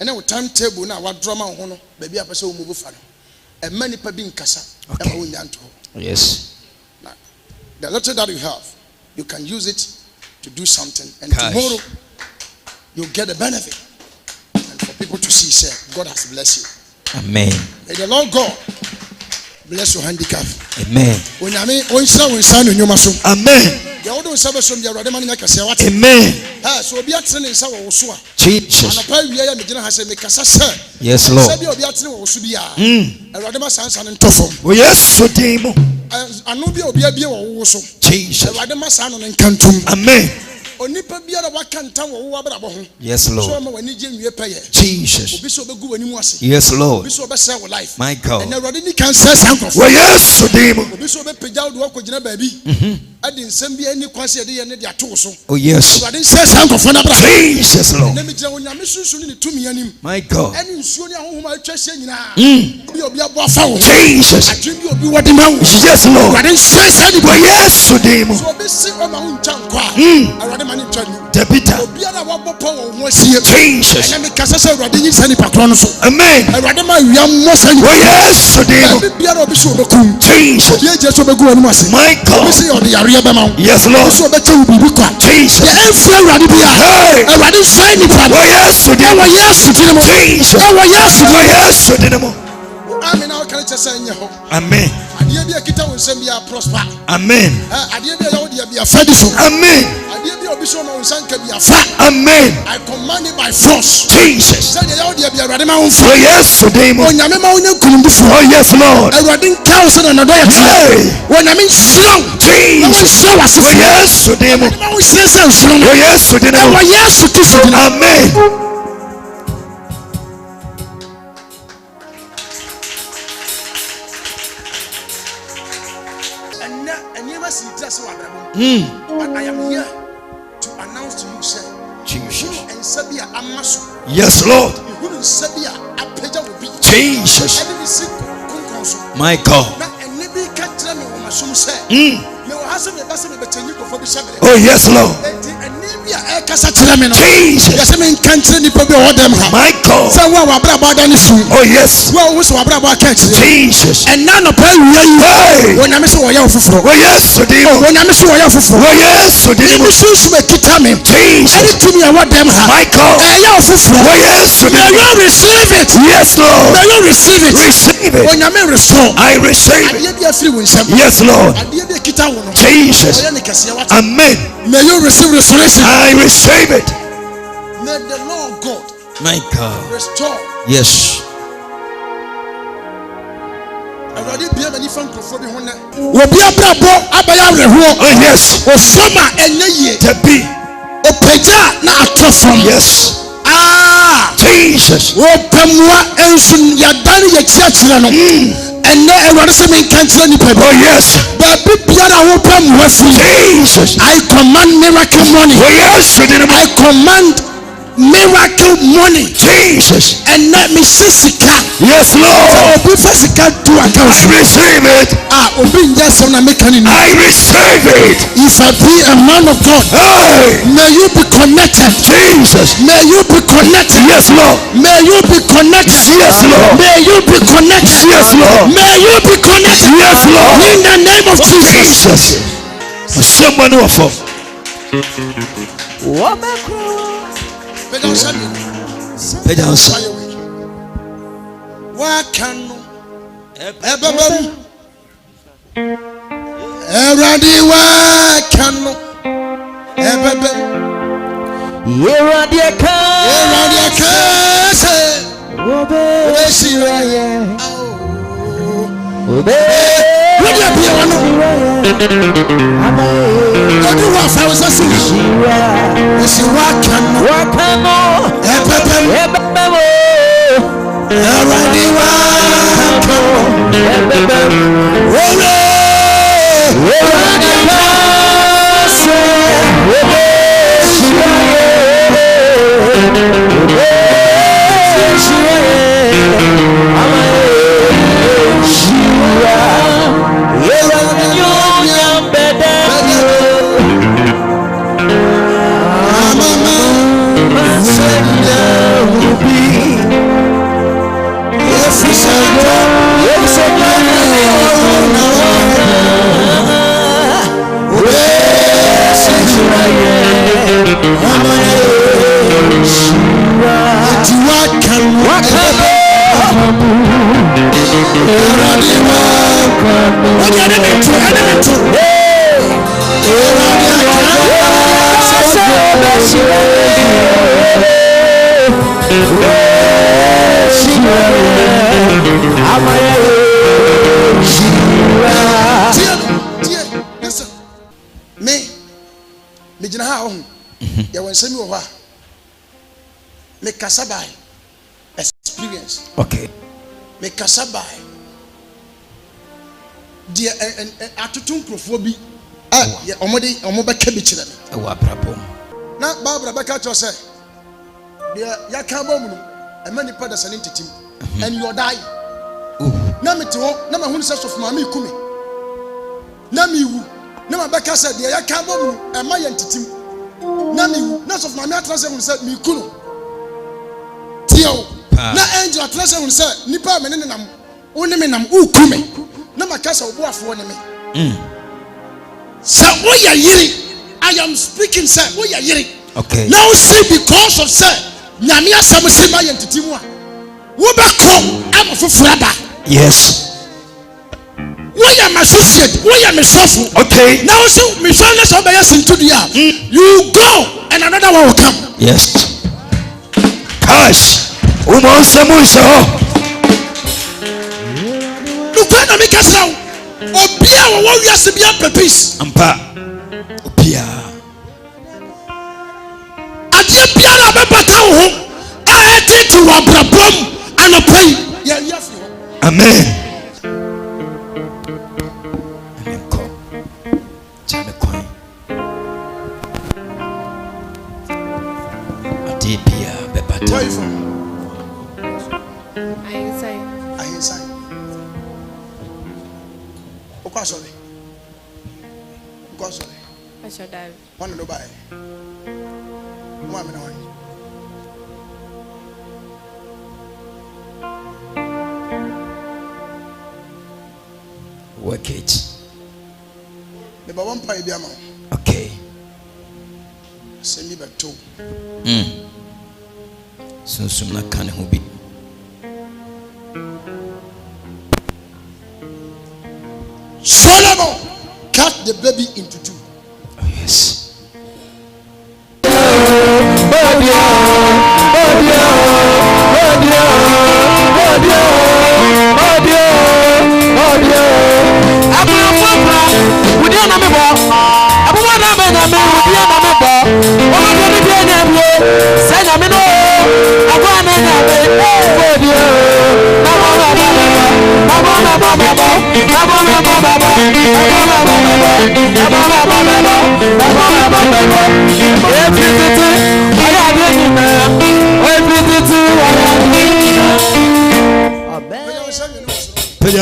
Ɛne wo timetable na wadrɔma wo ho no baabi a pɛsɛ wo move fa no. Ɛma nipa bi nkasa. Ɛma wo nyanto. Yes. Now, the little that you have, you can use it to do something, and Cash. tomorrow you'll get the benefit. And for people to see, say, God has blessed you. Amen. May the Lord God bless your handicap. Amen. When I mean, when you sign in your muscle, Amen. the other service from your Rademani can say what? Amen. So be at training, so also. Jesus. And apparently, we are Medina has a make us say, Yes, Lord. Sabi obi atene wo so bia. Radema sansa ne ntofom. Oh yes, so demo. Anu bia obi abie wo so. Jesus. Radema san no nkantum. Amen. Onipa bia da waka ntam wo abrabo ho. Yes, So Lord. ma wani je nwie peye. Jesus. Obi so obegu wani mu ase. Yes, Lord. Obi so obese wo life. My God. And Radema ni kan say sankof. Oh yes, so demo. Obi so obepegya wo ko gina baabi. Adi nsem bia ni kwase de ye ne de ato so. Oh yes. Radema say sankof na bra. Jesus, Lord. Na mi gina onyame sunsun ni tumi anim. My God. Ani nsuo ni ahohoma atwa hye nyina. Obi abo afa wo. Jesus. Adwin bi obi wodi ma wo. Yes, Lord. Radema say sankof. Oh yes, so demo. So obi si o ma wo ntwa nkwa. Radema ni ntwa ni. Debita. Obiara wabɔ pɔ wɔ ho asie. Jesus. Ɛna me kasa sɛ Awurade nyi sani patrɔ no so. Amen. Awurade ma wia mmɔ sani. Oh yes, so demo. Biara obi so obekum. Jesus. Obi agye so obegu wɔ ase. My God. Obi sɛ ɔde yareɛ bɛma wo. Yes, Obi Lord. so obɛkyɛ wo biribi kwa. Jesus. Yɛ ɛmfiri Awurade bi a. Hey. Awurade nsɛe nipa no. Oh yes, so demo. Ɛwɔ Yesu din mu. Jesus. Ɛwɔ Yesu Oh din mu. yes, so demo. Amen. Na ɔka kyɛ sɛ nyɛ hɔ. Amen. Adeɛ bi akita wo nsɛm bi a prosper. Amen. Adeɛ bi a yɛwɔ deɛ bi afa di so. Amen. Adeɛ bi a obi so na wo nsa nka bi afa. Amen. I command it by force. Jesus. Sɛ deɛ yɛwɔ deɛ bi Awurade ma wo Oh mfa. yes, so demo. Onyame ma wo nyɛ nkunimdifo. Oh yes, Lord. Awurade nka wo sɛ na nadɔ yɛ tena. Hey. Onyame nhyira wo. Na Jesus. wɔnhyira wo Oh asefo. yes, so demo. Awurade ma wo nhyira sɛ nsoro no. Oh yes, so demo. Ɛwɔ Yesu Kristo din mu. Amen. Ɛnɛ nneɛma si tira sɛ wɔ abrabɔ mu. But I am here to announce to you sɛ Jesus. ehunu nsa bi a ama so. Yes, Lord. Ehunu nsa bi a apagya wɔ bi. Jesus. Ɛde ne si konkɔn so. My God. Na ɛnɛ bi ka kyerɛ me wɔ m'asom sɛ. Mewɔ ha sɛ meba sɛ mebɛkyɛnyi nkurɔfoɔ bi hyɛ me. Oh yes, Lord. Enti ɛnɛ bi a ɛkasa kyerɛ me no. Jesus. Yɛsɛ menka nkyerɛ nipa bi a ɔwɔ dɛm ha. My God. Sɛ wo a w'abrabɔ ada ne fi. Oh yes. Wo a wo sɛ w'abrabɔ aka akyire. Jesus. Ɛnna nɔpɛ awia yi. Hey. Onyame sɛ wɔyɛ wo foforɔ. Oh yes, so demo. Onyame sɛ wɔyɛ wo foforɔ. Oh yes, so Ɛne demo. sunsum ekita me. Jesus. Ɛne tumi a ɛwɔ dɛm ha. My God. Ɛyɛ wo foforɔ. Oh yes, so May demo. you receive it. Yes, Lord. May you receive it. Receive it. Onyame restore. I receive it. Adeɛ bi afiri wo nsam. Yes, Lord. Adeɛ bi ekita wo no. Jesus. Ɔyɛ ne kɛseɛ wate. Amen. May you receive restoration. I receive it. May the Lord God My God. restore. Yes. Awurade bia m'ani fa nkurɔfoɔ bi ho nnɛ. Obi abrabɔ abɛyɛ awerɛhoɔ. Oh yes. Ɔfam a ɛnyɛ yie. Debbie. Ɔpagya na atɔ fam. Yes. Jesus. Ɔpɛmmoa nso yɛdane yɛkyerɛkyerɛ no. Ɛnɛ Awurade sɛ menka nkyerɛ nipa bi. Oh yes. Baabi biara a wopɛ mmoa firi. Jesus. I command miracle money. Oh yes, so demo. I command miracle money. Jesus. Ɛnɛ mehyɛ sika. Yes, Lord. Obi fa sika to account. I receive it. Obi nyɛ asɛm na meka ne ni. I receive it. If I be a man of God, Hey. may you be connected. Jesus. May you be connected. Yes, Lord. May you be connected. Yes, Lord. May you be connected. Yes, Lord. May you be connected. Yes, Lord. In the name of Jesus. Jesus. Someone who for. Pedansa. Wakano. Ebabam. Eradi wakano. Ebabam. Eradi akase. Obe Obeshiraye. Obe Wadi apia wano. Odu wa fawza sisi. Esi wakano. Ebabam. Eradi wakano. Obe. Eradi akase. Me jina ha ohun ya wansemi wo ha me kasa by experience. Okay. Me kasa by dia atutu nkrofo bi ya omo be ka bi kire me e wa brabom na babra be ka cho say dia ya ka bom no e ma nipa da sane ntitim and you die. Na me te ho na ma hu se sof ma me kumi na me wu na ma be ka say dia ya ka bom no e ma ye ntitim na me wu na sof ma me atra say hu say me ku no tio na angel atra say hu say nipa me ne nam woni me nam u kumi na ma ka say Obofour ne me say oya yiri. I am speaking say oya yiri. Okay. Now see because of say nyame asem se ma ye ntitimu a wo be ko am fufuraba. Yes. We are my associate, we are my sofu. Okay. Now see me shall not obey us into the air. You go and another one will come. Yes. Cash. Umo samu so. Look at me kasa. Obia wo wi asebia pepis. Ampa. Obia. Adie bia na be bata wo ho. A eti wa brabom anopai. Ya yafi ho. Amen. Amen ko. Chame coin. Adie bia be bata. Where you from? Inside. Sorry. I should die. One no buy. One me no. Work it. The one pay bi ama. Okay. Send me back to. So na kan ho bi. Solomon cut the baby into two. Oh, yes.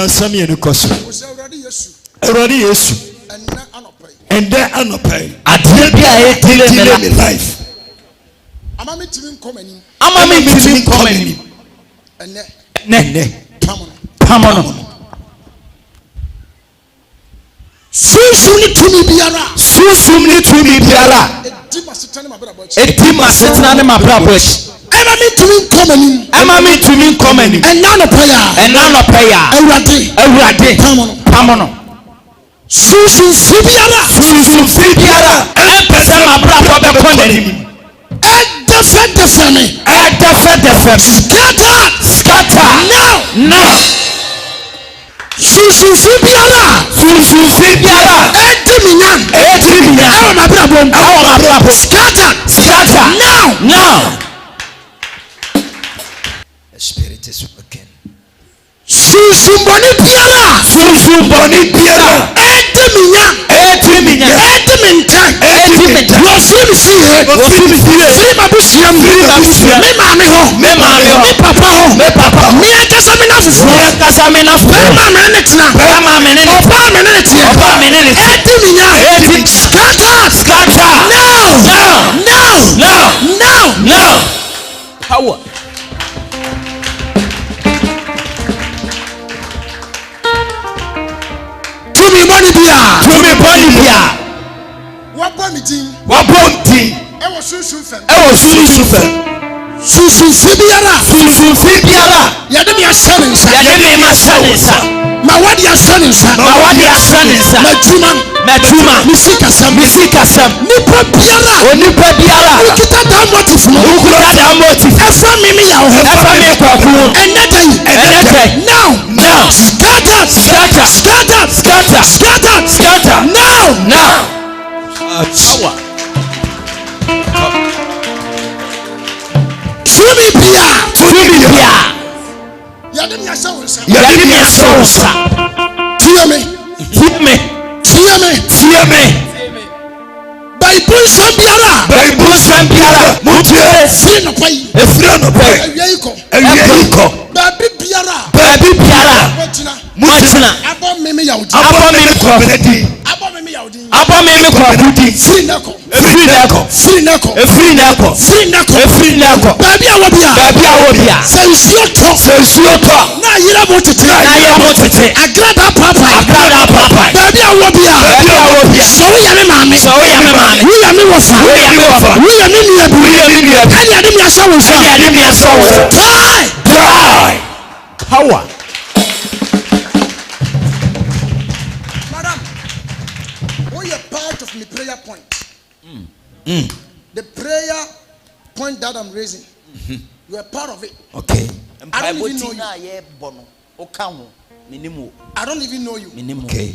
Sami enu koso. Eradi Yesu. And then anopai. Adie bia e delay me life. Ama me timi nkomani. Ne. Come on. Susum ni tumi biara. Edi masetena ne mabrabo. Ama me tumi nkomani. And none of prayer. Eradi. Come on. Susum fibiara. Empesa mabrabo be konani. Defend. Scatter. Now. Susum fibiara. Ediminya. Awo mabrabo. Scatter. Now. The spirit is working. Susum boni biara. Ediminya. Wofim sie. Free mabusiam. Me mame ho. Me papa ho. Me akasa me na fufu. Me mame ne tena. Opa me ne tie. Ediminya. Scatter. No. Power. Tumi boni bia. Wabonti. Ewo susum fem. Susum fibiara. Yade me asane nsa. Ma wadi asanisa. Majuma. Misika sam. Nipa biara. Ukita da motive no. Efa mimi ya o. Enete. Now. Scatter. Now. Power. Tumi bia. Yadem ya sawusa. Tia me. Bible sambiara. Mutie. Free no pai. Ewieko. Baby biara. Mutina. Abo mimi yaudi. Free nako. Baby awobia. Sensuoto. Na yira motete. Agrada papa. Baby awobia. So we yame mame. We yame wofa. We yame niabu. Ani ade mi asawo. Die. Power. Madam, what you part of my prayer point? The prayer point that I'm raising. You are part of it. Okay. I don't even know you. I don't even know you. Okay.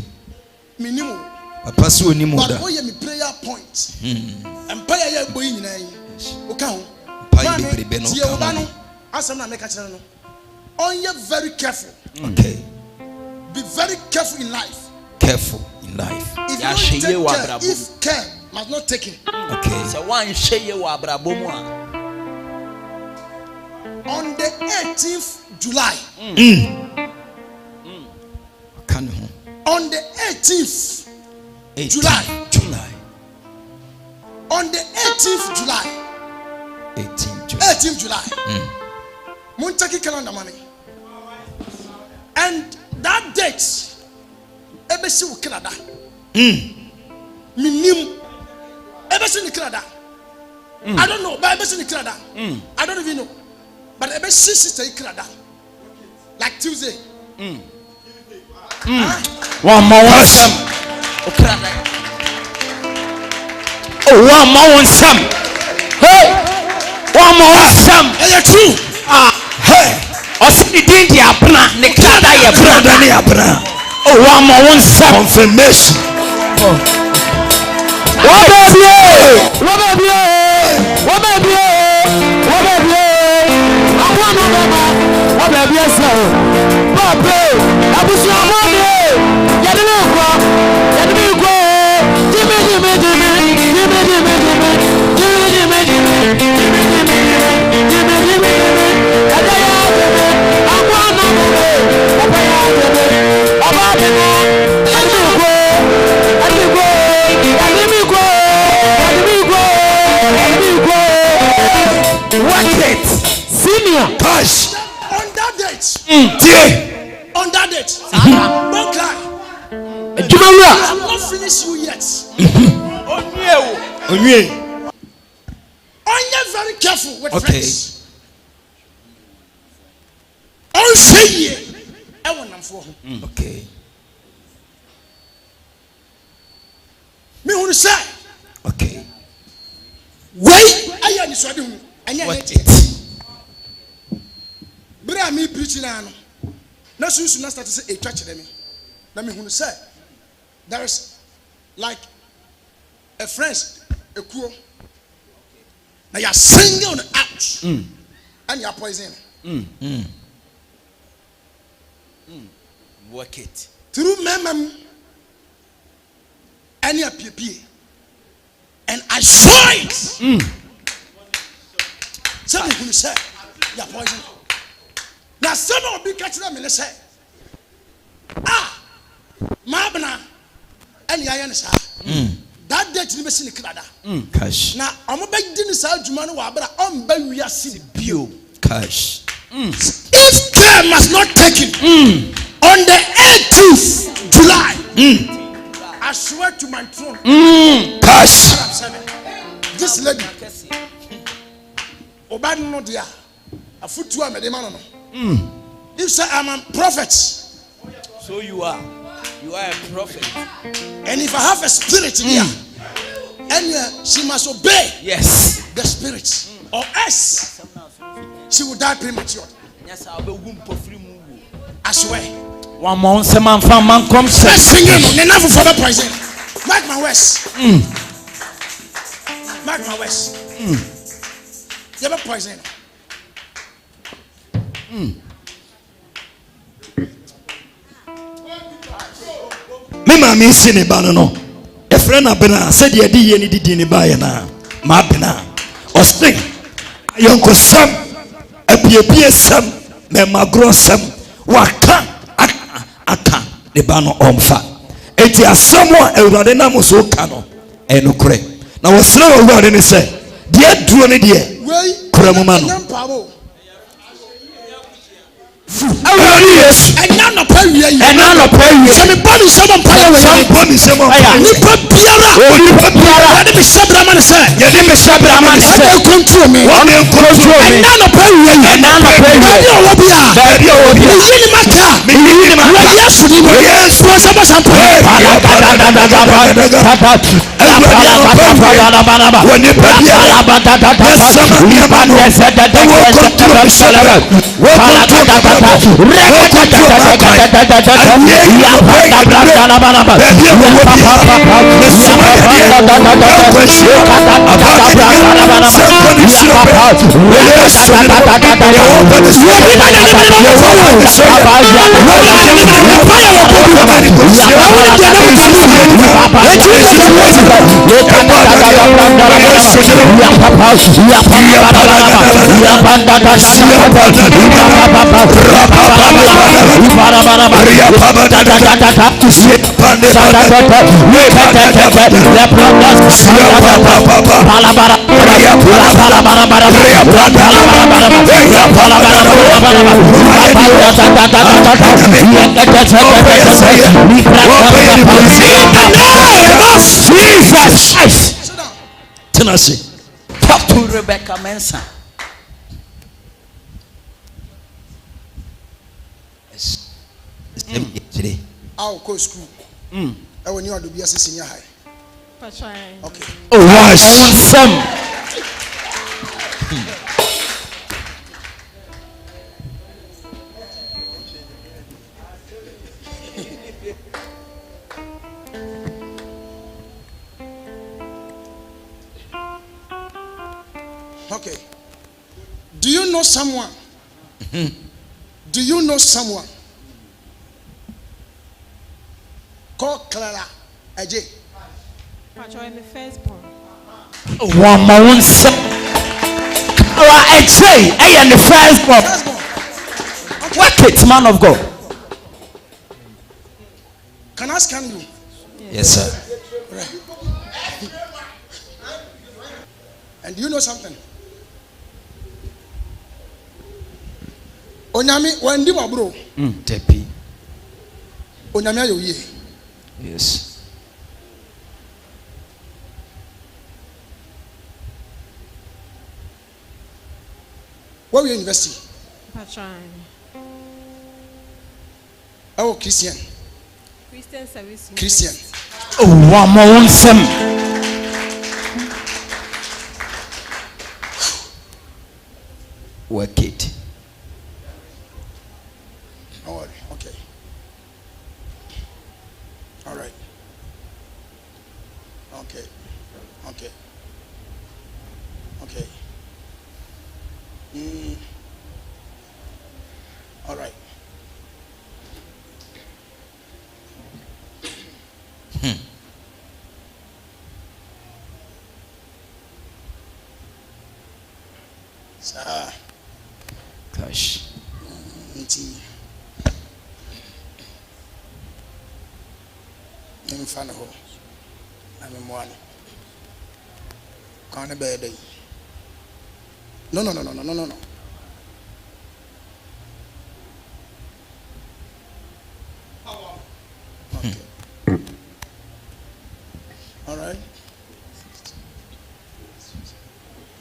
Minimum. But what you my prayer point? Empire ya boy nyina yi. Okaho. On you very careful. Okay. Be very careful in life. If you don't take care, if care must not take it. Okay. On the 18th July. On the 18th July. On the 18th July. 18th July. Muntaki calendar money. And that date, ebesi will kill that. Minim. Ebesi will kill that. I don't know, but ebesi will kill that. I don't even know. But ebesi sister will kill that. Like Tuesday. One more some. Hey, one more some. Hey, true. Hey, Osidi Abna, Niklada Yabra. Oh, one more some confirmation. What Gosh. On that date. On that date. Don't cry. I have not finished you yet. Only very careful with friends. On say I want them for him. Okay. Me who say. Okay. Wait. I am the swadum. Watch it. Bra me preaching now. Na susu na start to say a church dem. Na me who say there is like a friends a kuo. Now you are singing on the out. And you are poison. Work it. Through memem and your PP. And I saw it. Something who say you are poison. Now some will be catching them and say, Mabna and Yayansa. That date you see the Canada. Cash. Now I'm a big dinner side Jumano Wabra on Baria City Bio. Cash. If care must not take it on the 18th July, I swear to my throne. Cash. This lady, Oban no dia, a foot to a medemano. You say I'm a prophet So you are a prophet. And if I have a spirit in here, and she must obey the spirit, or else she will die premature. I swear. One month, some man from man comes. Singing, enough for the poison. Mark my words. Mark my words. You have a poison. Me mami sini bano. A friend abena said ye di ni di ni ba na. Ma bena. Osting. Ayonko sam. Epiepie sam. Me magro sam. Waka aka the bano omfa. Eti asamo ewurade na muso ka no. Enukure. Na wosre ewurade ni se. Die duro ni die. Kura mu ma no. Yes. And none of you. And none of you. Some body, some power. Some body, some power. Nipa Piara. Let me say, Brahman say. Let me say, Brahman say. Control me. Control me. And none of you. And none of you. Baby, Obia. Baby, Maka. Baby, Maka. Yes, yes. Was about some power. Talk to Rebecca Mensah. Today. I'll go school. I will know to be a senior high. Okay. Oh, awesome. Okay. Do you know someone? Do you know someone called Clara Ajay? I'm the firstborn. One more son. Clara Ajay, I am the firstborn. What it, man of God? Can I scan you? Yes, sir. Right. And do you know something? Onyami wendi wa bro. Tepi. Onyami ayo ye. Yes. Where were you university? Oh, Christian. Christian service. Christian. Oh, one more son. Work it. Don't worry. Okay. All right. Okay. Okay. Okay. All right. Gosh. I'm fan of her. I'm a one. Can't bear day. No. Okay. All right.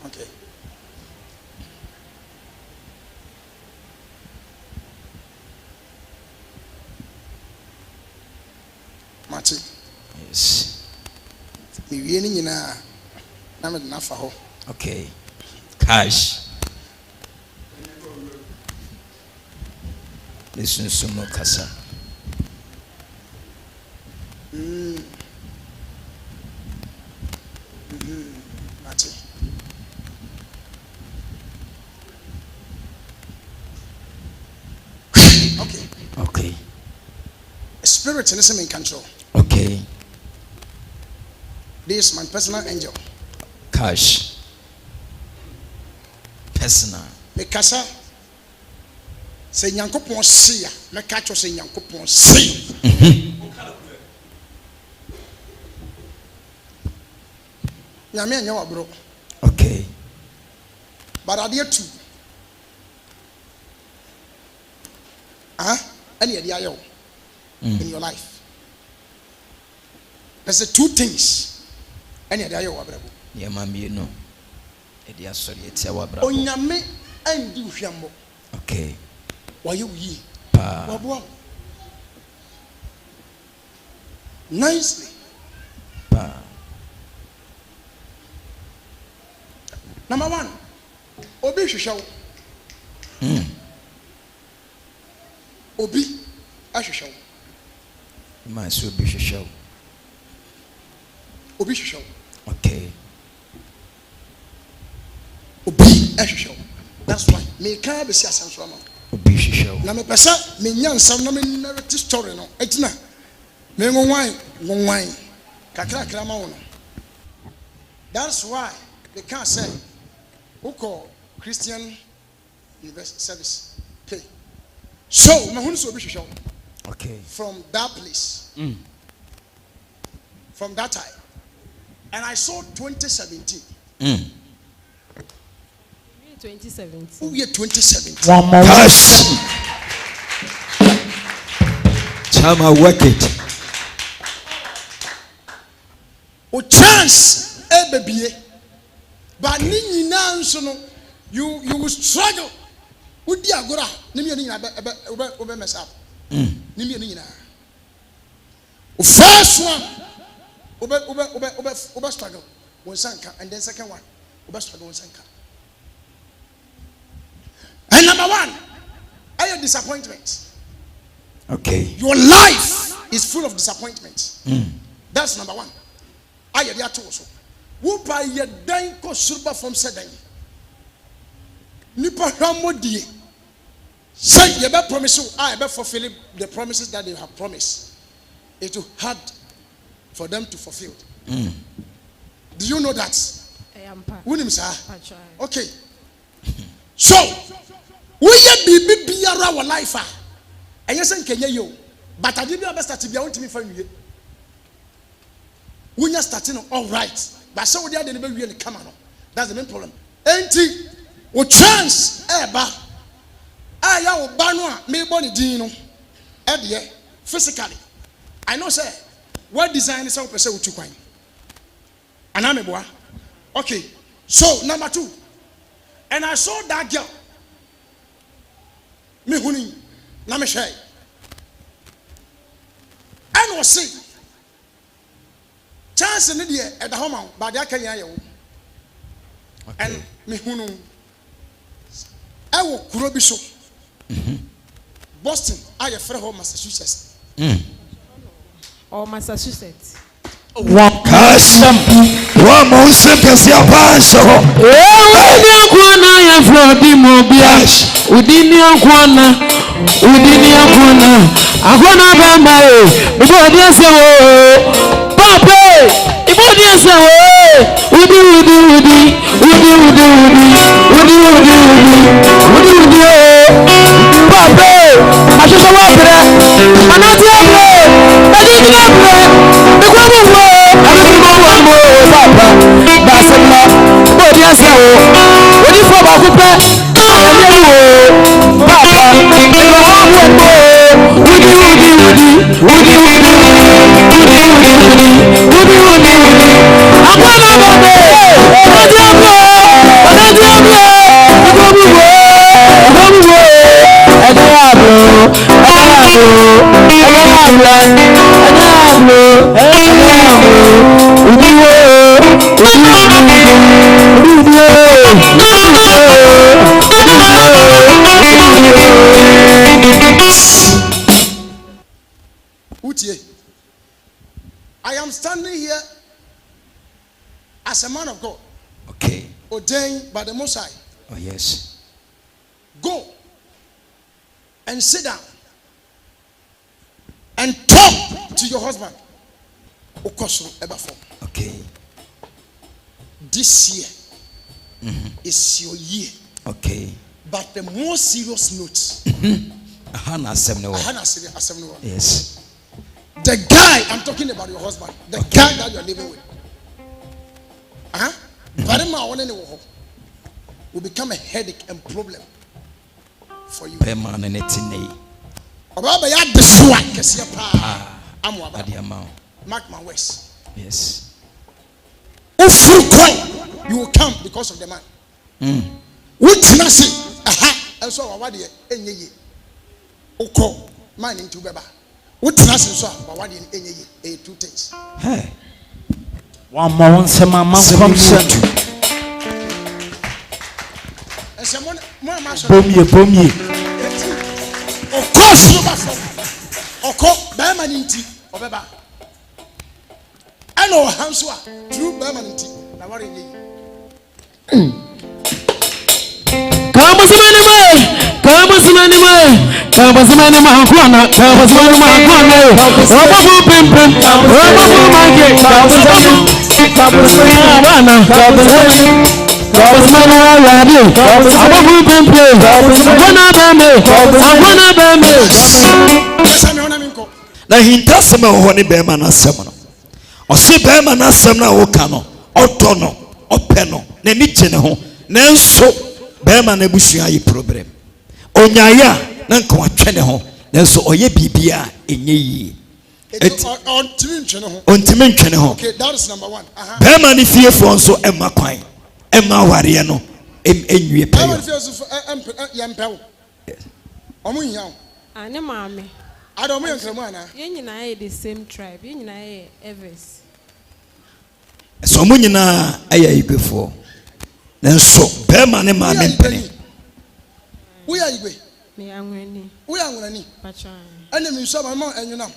Okay. Mate. Yes. Me ni nyina na me na fa ho. Okay. Cash. Listen some more kasa. Mate. Okay. Okay. Spirit in the control. Okay. This is my personal angel. Cash. Personal. Me kasa say Nyankopon see ya, me catch you say Nyankopon see. Nyame anya wa bro. Okay. But ade too. Any idea yo in your life? There's two things. Any idea yo abrabo? Yeah, ma'am, you know. Idea sorry, it's our brother. Onyame andi hwambo. Okay. Why you yi? Pa. Wabo. Nicely. Pa. Number one, obi hwehwe. Obi ahwehwe. My so be show. Obi hwehwe. Okay. Obi ahwehwe. That's why me can be see asanso ama. Obi show. Na me pesa me nyansam na me narrative story no. Etina. Me ngonwan. Kakra ma wono. That's why they can't say who call Christian University Service pay. So my home so be show. Okay. From that place. From that time. And I saw 2017. 2017. Oh, yeah, 2017. One more. Cash. Chama work it. O chance baby. But ni na nso no you will struggle. Udi agora ni me ni na be mess up. Ni me ni na. O first one obe struggle one sanka, and then second one obe struggle one sanka. And number one, are your disappointment? Okay. Your life is full of disappointment. That's number one. Are you there too? Who by your dying ko surba from Sedan? Nipa hamodi. Say you better promise you. I better fulfill the promises that they have promised. It will hard for them to fulfill. Do you know that? I am part. Okay. So, we are be our life. And you say Kenya yo, but I didn't start to be able to me for you. We are starting all right, but so they didn't really come on. That's the main problem. Ain't o chance eba. Ya o banwa me body dino. Physically. I know say what design is how person with you kwai. Anameboa. Okay. So number 2. And I saw that girl. Me huni na me share. And was say chance in the at the home, but I can hear. And me hunu I will Kurobiso. Boston, I have friend home Massachusetts. Or Massachusetts. Wakasam wa monse pesi apanso udini akwana ya flodi mobia udini akwana bamba ibodi asewo pape ibodi asewo udi pape ashosho wapre anati abre adini abre ikwamu Papa, Basama, Bodiasa, what if Papa could pay? Papa, would you I am standing here as a man of God. Okay. Ordained by the Most High. Oh yes. Go and sit down and talk to your husband. Okay. This year is your year. Okay. But the more serious note. Yes. The guy, I'm talking about your husband. The guy that you're living with. Will become a headache and problem for you. Mark my words. Yes. You will come because of the man. Which mercy? And so what do you Oko man into Baba. What mercy? So what do you two things? Hey. One more function. Bomie. Of course, you must. Oko permanently. Obeba. I know Hanswa through permanently. Now what are you? Na hinta sema ohoni bema na sema no. Osi bema na sema na woka no. Oto no, ope no, na ni gye ne ho. Nanso bema na busua yi problem. Onyaya na nka watwe ne ho. Nanso oye bibia enye yi. Ontimi ntwe ne ho. Okay, that is number 1. Bema ni fiefo nso ema kwan. Ema ware no enwie pe. Bema fiefo yempew. Omo hiaw. Ane maame. I don't mean to you the same tribe. You know, Evers. So, Munina, I am before. Then, so, Berman and my penny. We are you. We are winning. We are winning. Patron. Enemy, so my mom and you know.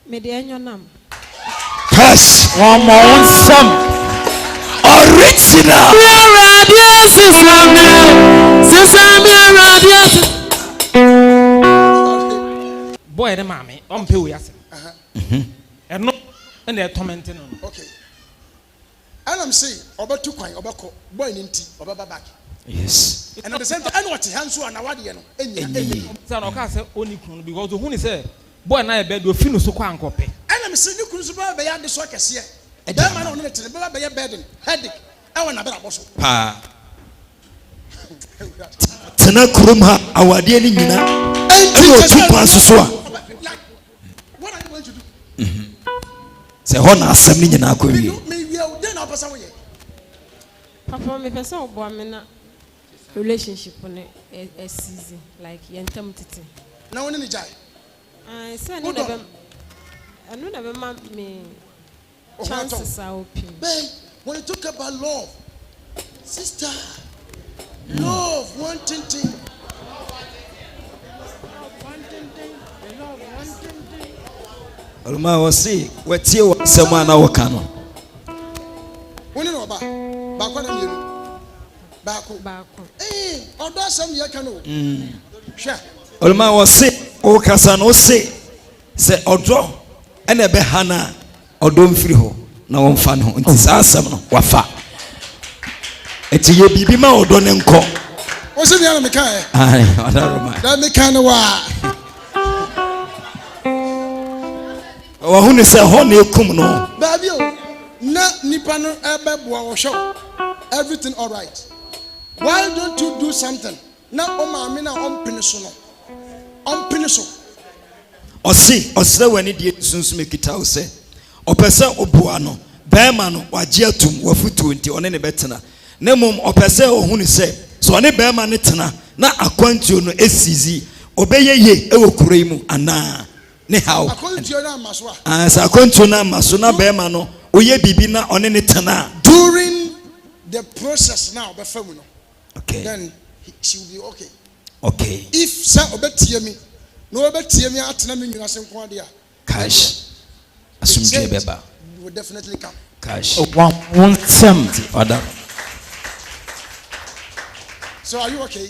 Medianum. Pass. One more some. Original. Boy, the mammy, on pay we and no, and they're tormenting on. Okay. And I'm saying, about 2 coin, about boy in tea, or back. Yes. And at the same time, I know what hands were now. Son of Casa only because the Huni said, boy, and I bed will finish so quite copy. And I'm saying, you couldn't survive by the sockets here. A damn man on it, by your bed, headache. I want a boss. Pa. Tena kurumha awadi ni nyina. Eyo tukwa susua. What are you going to do? Se hona asem ni nyina akɔwie. Papa, me person obo amena relationship on a season like yentam tete. Na woni ni jai. I say no never me chances are open. Babe, when you talk about love, sister, love, one thing. Alma wasi watie wasema na wakano. Woni no ba kwa na mienu. Baako. Odo asem ye ka no. Hwe. Alma wasi o kasa no se odo ene be hana odo mfiri ho na wonfa ne ho nti sa asem no wafa. Eti ye bibi ma odo ne nko. O se bia na meka e. Ai, odaroma. Da meka ne wa. Wahune se ho na ekum no. Baby o na nipa no ebe boa wo show. Everything all right. Why don't you do something? Na o ma me na on piniso no. On piniso. Osre wani die sunsu mekita wo se. Opese oboa no. Bema no wagye atum wafutu nti one ne betena. Na mom opese ohunu se so one bema ne tena na akwantuo no esizi obeyeye ewo kurai mu ana ne how akwantuo na maso sa akwantuo na maso na bema no oye bibi na one ne tena during the process now be famu no. Okay, then she will be okay. Okay, if sa obetie mi no obetie mi atena mi nwuna se nko ade a cash asumdwe beba will definitely come. cash one sem order. So are you okay?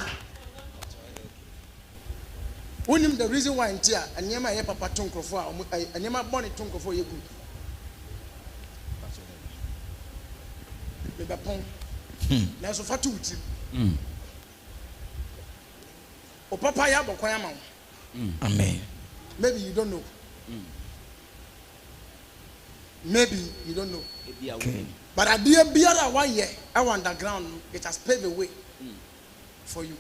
Unim the reason why ntia anyema ye papa tonkrofo a anyema bone tonkrofo ye good. Beba pon. Na so fatu uti. O papa ya bokwan ama. Amen. Maybe you don't know. Maybe you don't know. Okay. But at the biara one year, I underground, it has paved the way for you.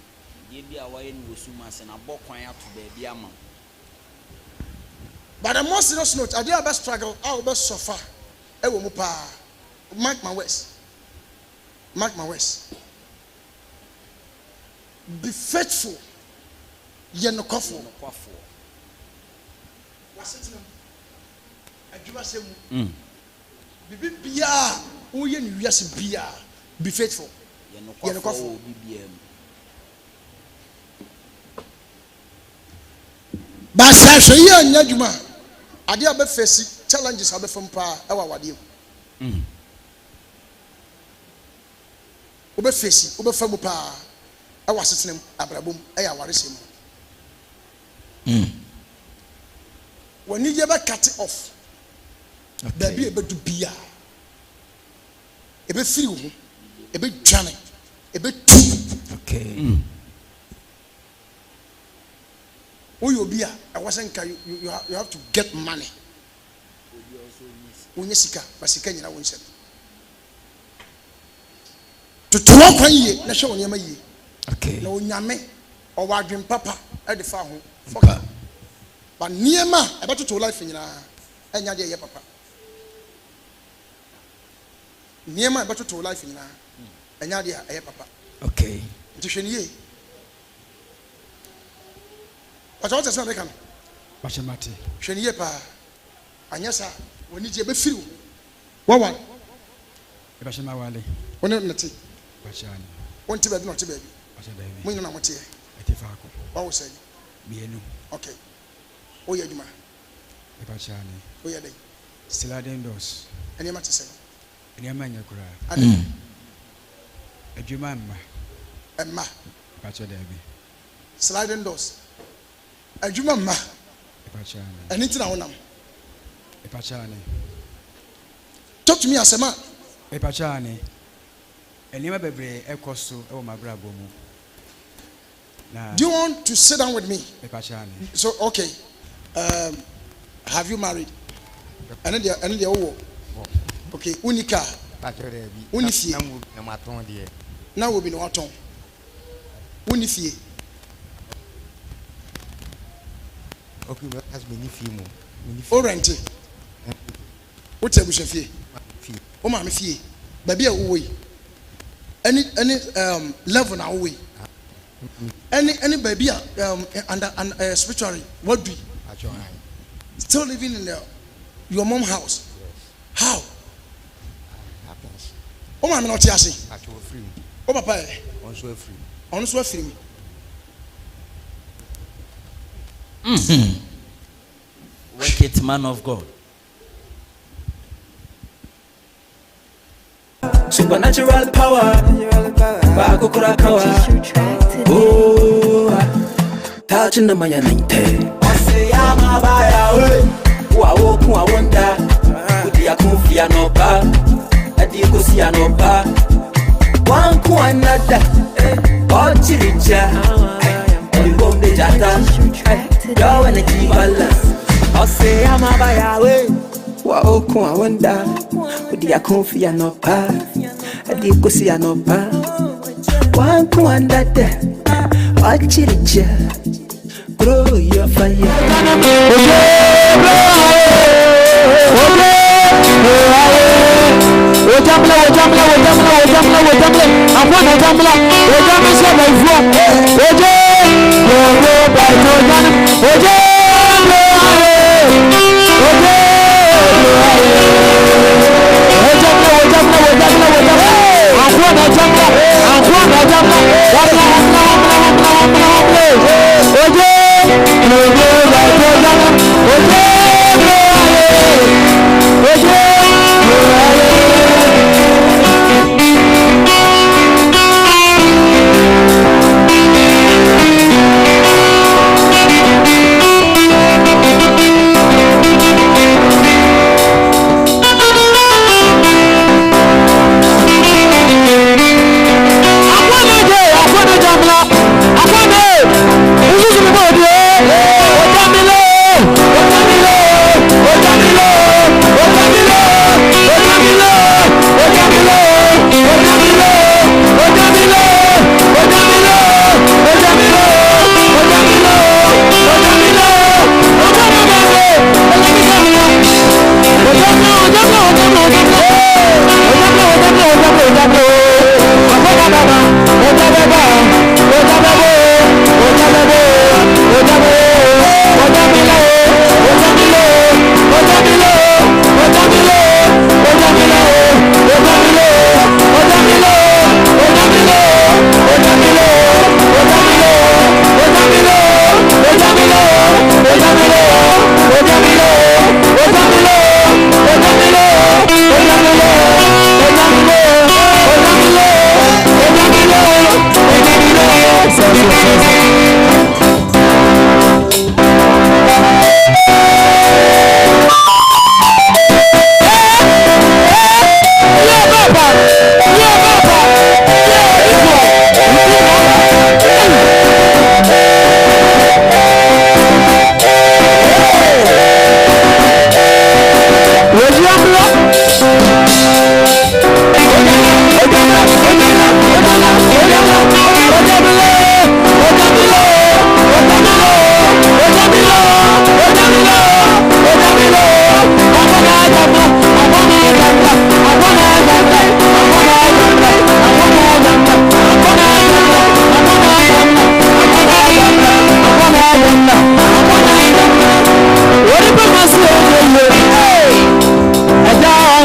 But the most serious note, I did best struggle, I will best suffer. I will move. Mark my words. Mark my words. Be faithful. You're no coffee. Be faithful. But say you nyaduma ade abe face challenges abe from pa e wa wade obe face obe famu pa e wa setenem abrabom e ya ware sem when you ever cut it off baby ebe do bia ebe free wo ebe dwane ebe tu okay Uyobia, I wasn't you have to get money. Unyesika, basika nyina wonsem. To talk one year, na show onyama ye. Okay. Na onyame o wadwen papa e de fa ho. Foka. But niema e beto to life nyina enya de ye papa. Niema e beto to life nyina enya de ye papa. Okay. Ntihweniye. But what is not making? Bashemati. Sheniye pa. Anyasa woni je be firi. Wawa. Bashema wale. Woni nati. Bashani. Wonti be no te be. Bashada ibi. Munyo na mote. Etifako. What was say? Bienu. Okay. Oya juma. Bashani. Oya dey. Sliding doors. Eni ma te say. Eni ma nyakura. Ade. Adwuma mma. Emma. Bashada ibi. Sliding doors. Adwuma mma. Bashani. Anything na wonam. Bashani. Talk to me as a man. Bashani. Eni ma bebre ekoso e wo mabrabo mu. Na. Do you want to sit down with me? Bashani. So okay. Have you married? And then wo. Okay, unika. Unifie. Na wo bi no aton. Unifie. Okay, but has been if O rente. O tebu fie. O ma me fie. Baby a wo yi. Any level na wo yi. Any baby under spiritually what do you? Still living in your mom house. How? Happens. O ma me no ti ase. Actually free. O papa e. Also free. On so free me. Work it, man of God. Supernatural power. Bago kurakawa. Oh, touching the maya ninte. Say I'm a buyer. Wow, I wonder. Would you confia no pa? I did go see no pa. One ku another. Oh, chiricha. You go the jata. Yo, and the key balance. I say I'm a buyer. Wow, I wonder. Would you confia no pa? I did go see no pa. One ku another. Oh, chiricha. Grow your fire.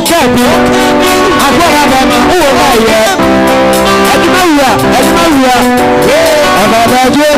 Kabi, Akwabama, who am I here? Admaya, Abadajo,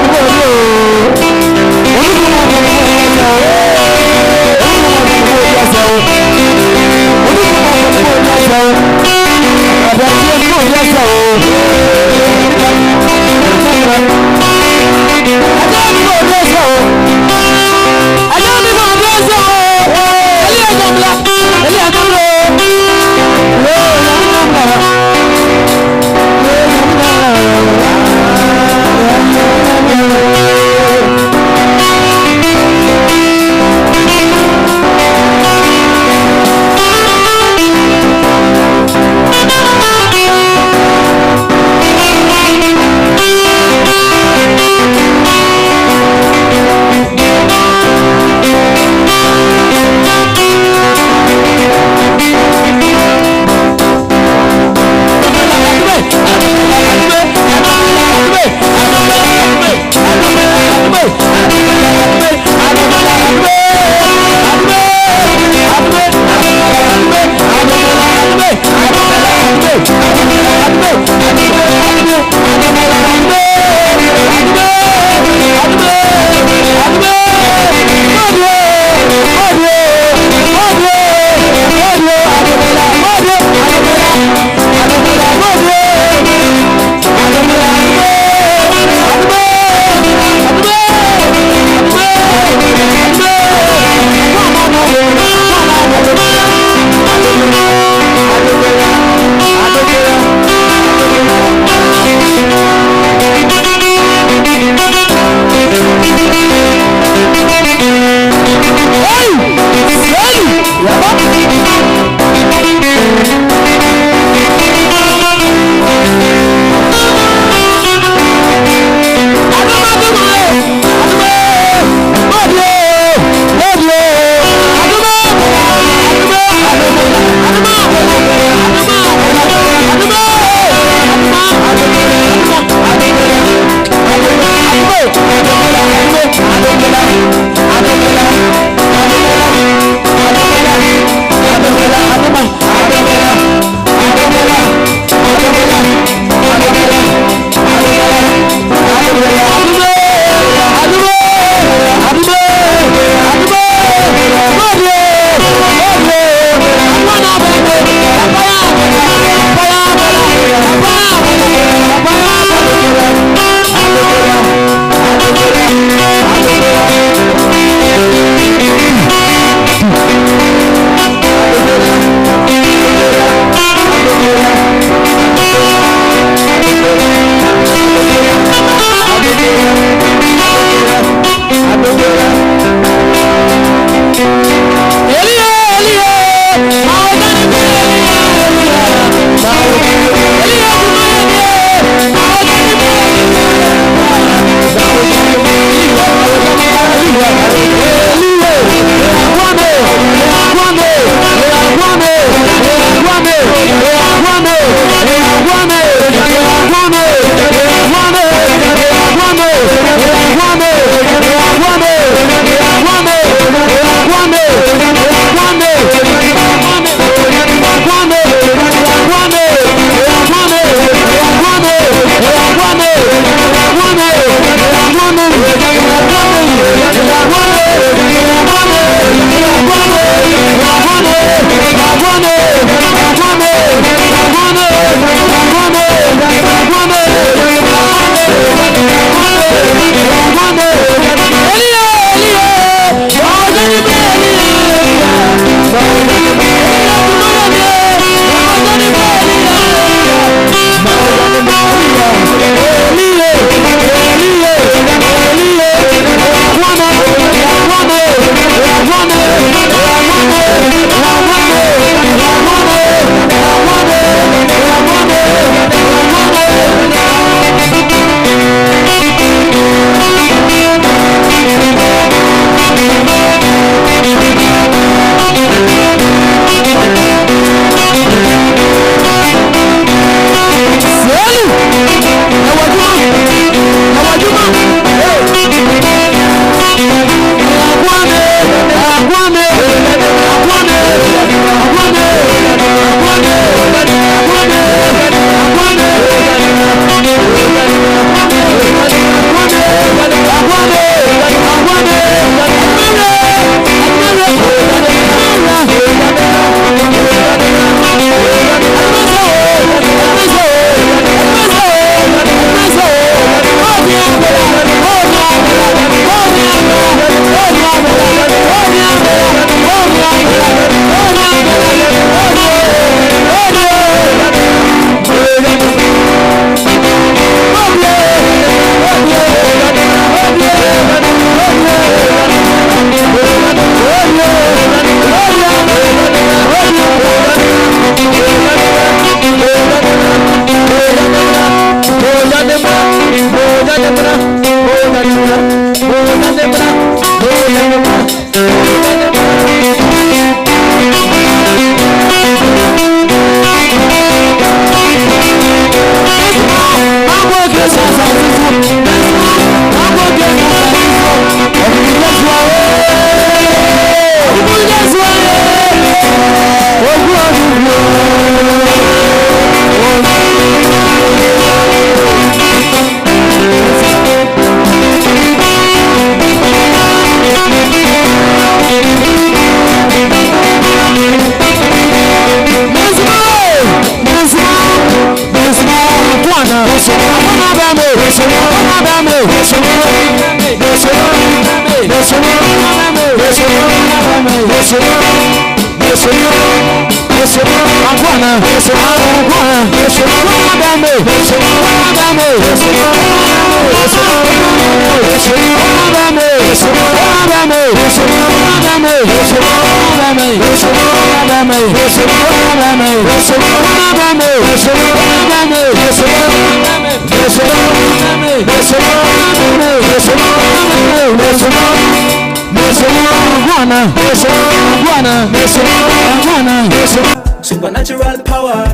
Supernatural power.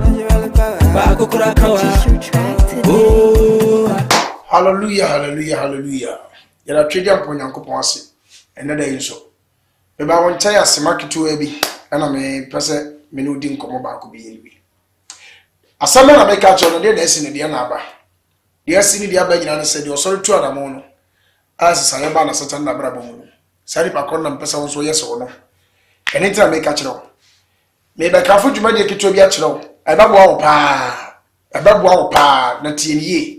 Oh. Hallelujah, hallelujah, hallelujah. Yara tredia po Nyankopon ase. Ene da yinso. Me ba won taya semaketu abi. Ana me pese me no di nkomo ba ko bi yelwi. Asama na me ka cho no de na esi ne de na aba. De esi ne de aba nyina na se de osori tu adamo no. Asisa ye ba na satan na bra bomu. Sari pa kon na mpesa won so yeso no. Ene tira me ka chiro. Me ba ka fu djuma de ketu bi a chiro. Ebabo wo pa na tieniye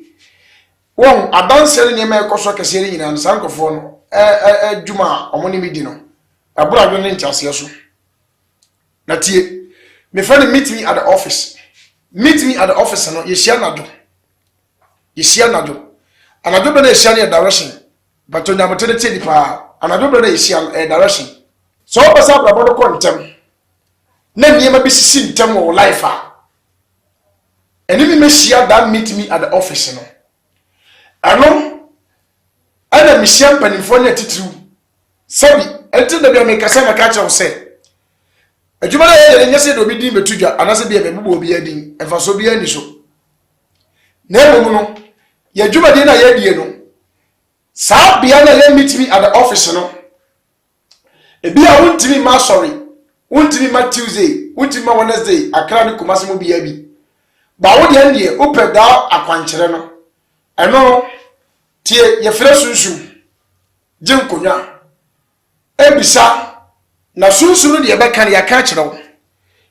won adanse ne me ekoso kese ne nyina nsan kofo no djuma omoni mi di no abura do ne ntiase so na tie me friend meet me at the office no ye share nado anado be na share ne direction but on yamote ne tie pa anado be na ye share direction so pasa abra ko ntem na niema bi sisi ntem wo life a enemy me share that meet me at the office no ano ana me share panimfo na titiru sabi enti da bi me kasa na ka chawo se adwuma na ye nyese do bi din betudwa anase bi e be bo bi adin efa so bi ani so na emu no ye adwuma din na ye die no sa bia na ye meet me at the office no e bia wontimi ma sorry wontimi ma Tuesday wontimi ma Wednesday akra ne komase mo bia bi ba wo de ndie opeda akwankyere no eno tie ye fere sunsun jinkonya ebisa na sunsun no de be kan ya ka kyere wo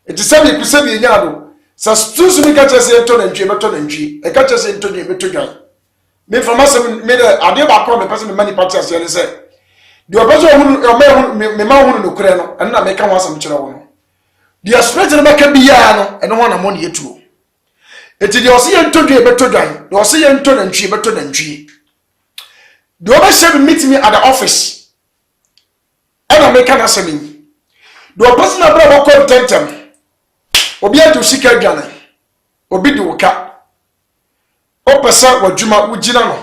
etisabi kusabi nyado sa sunsun ka kyese ento na ntwe beto na ntwe e ka kyese ento de beto dwan me information me de ade ba ko me person me mani party ase ne se de obezo hunu me ma hunu no kure no eno na me ka ho asam kyere wo no de spirit no be ka biya no eno ho na mo ne yetuo eti de ose ye ntodwe beto dwan de ose ye nto na ntwi beto na ntwi de oba shebe meet me at the office ana me kana semi de oba na bra bo contentem obi adu sika dwan obi de woka opesa wadwuma wugina no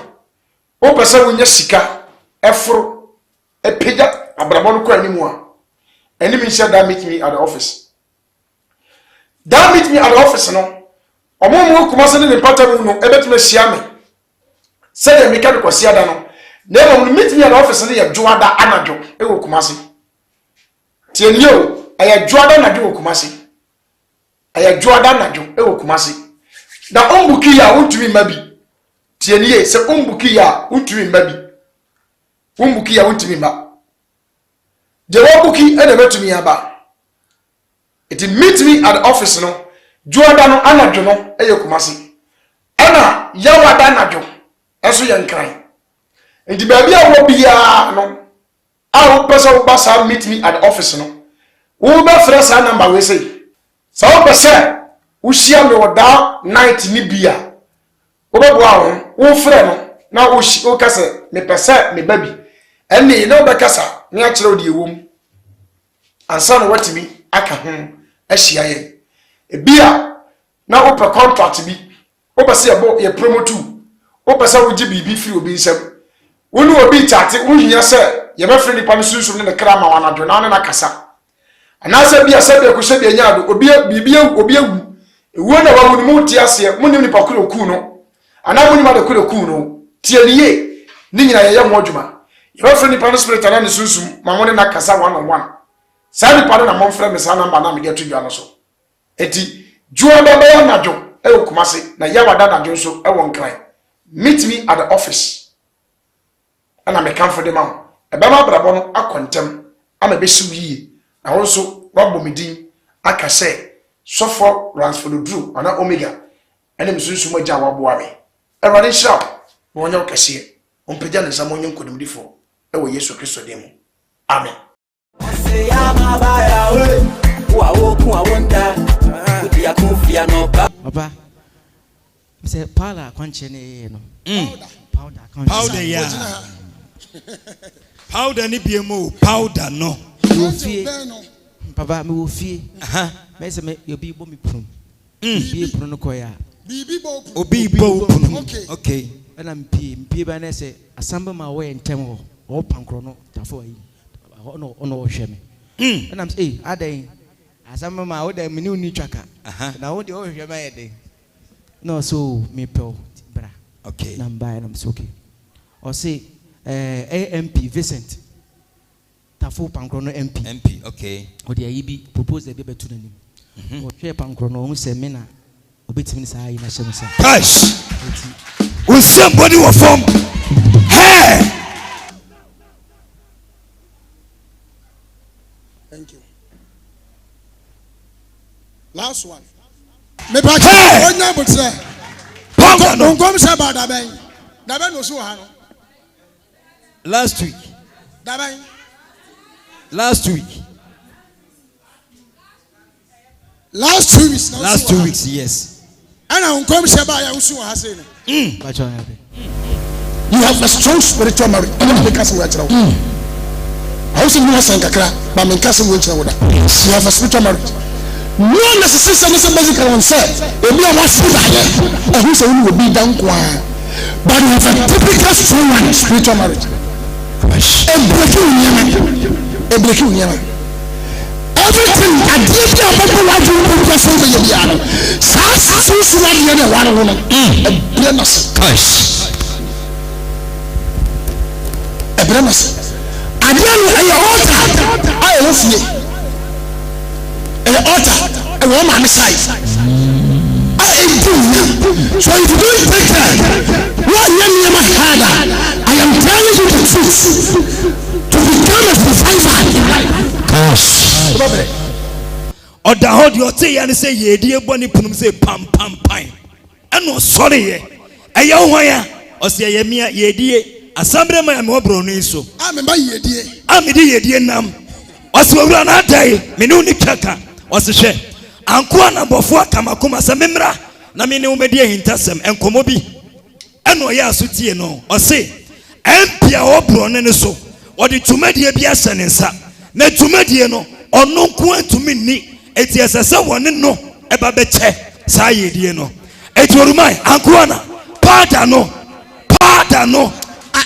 opesa wunya sika eforo epega abrabon ko animu a enemy share that meet me at the office no omomo kumase ne patamu no ebetime hia me se de meka de kwasi ada no na mo meet me at office ne ye dwoada anadwo e wo kumase tienio aya dwoada anadwo wo kumase na ombuki ya untumi mabi tienie se ombuki ya untumi mabi ombuki ya untumi ma de wobuki e de betumi aba it meet me at the office no dwoada no anadwo no eye kumase ana yawada anadwo eso ye nkran enti baabi a wo bia no a wo pesa wo basa meet me at the office no wo ba fresh number we say so wo pesa wo shia me wo da night ni bia wo ba bo wo frɛ no na wo kasa me pesa me baby eni na wo ba kasa ne a kyerɛ wo de ewom ansa no watimi aka ho ahia ye ebia na wo pe contract bi wo pese ye promote wo pese wo gi bibi free obi nsem wo nu obi chate wo hia se ye be free nipa no sunsun ne kra ma wana do na na kasa anase bia se be ko se be nya do obi bibi obi awu ewo na wa mu mu ti ase mu ni nipa ko ku no ana mu ni ma de ko ku no tie niye ni nyina ye mo adwuma ye be free nipa no spirit na ne sunsun ma mo ne na kasa one on one sa nipa no na mo frɛ me sa number na me get to dwa no so eti dwoada ba ya nadwo e wo kumase na yawada nadwo so e wo nkran meet me at the office ana me kan for dem am e ba ma brabo no akontem ama be siw yi na wo so wabɔ medin aka sɛ Prophet Ransford Oduro ana Omega ene msunsu magya waboa me Awurade nhyira wo wonya kɛseɛ ompagya ne nsa mo nyɛ nkodimdifo e wɔ Yesu Kristo dem amen. Say I'm a woku a wonder. Udi akufia no ba. Papa, say powder kwanche ne no. Powder kwanche. Powder ya. Powder ni BMO. Powder no. Papa, me wo fie. Me say me obi bo me prum. Bi prum no koya. Obi bo prum. Okay. And mpi ba na say asamba ma we ntem ho. O pankro no tafo ayi. Ono hwe me. And I'm say adan asamba ma wo da me ni uni twaka. Na wo de o hwe ma ye den. No so me pel bra. Okay. Na mba na so okay. Or say AMP Vincent Tafo Pankro no MP. Okay. O de ayi bi propose e be betu nanim. O hwe Pankro no o se me na obetimi sa ayi na hye me sa. Cash. We somebody will form. Hey. Thank you. Last one. Me pa che onya botre. Powder no. Ngom se ba da ben. Da ben no so ha no. Last week. Da ben. Last 2 weeks, yes. And I ngom se ba ya usu ha se no. Bacho ya be. You have a strong spiritual marriage. I don't make us watch now. I also know some kakra, but me kasa watch now. You have a spiritual marriage. No necessarily some basic one said. If you are see that, and who say will be down kwa. But you have a typical strong one spiritual marriage. A breaking yama. Everything I did about what you put your phone in the other. So like the other one woman. A premise. I didn't altar. I love you. An altar, a woman side. I do. So if you don't take care, what you harder, I am telling you the truth. To become a survivor. Or the hold your tea and say, ye dear bunny punum say pam pine. And no sorry, a young wire, or say ye mere ye dear. Assembly my more broniso. I'm a ye dear. I'm a dear nam. Was we run that day, Minuni Chaka, was the share. Anquana Obofour Kamakuma Samimra, Namino Media Intasem, and Komobi. And no yasuti no, or say, Empia or Broneso, or the Tumedia Biasan and Sa, Netumedia no, or no quan to me, it is a someone no, a babeche, Saye Dieno. It will remind Anquana, Pardano.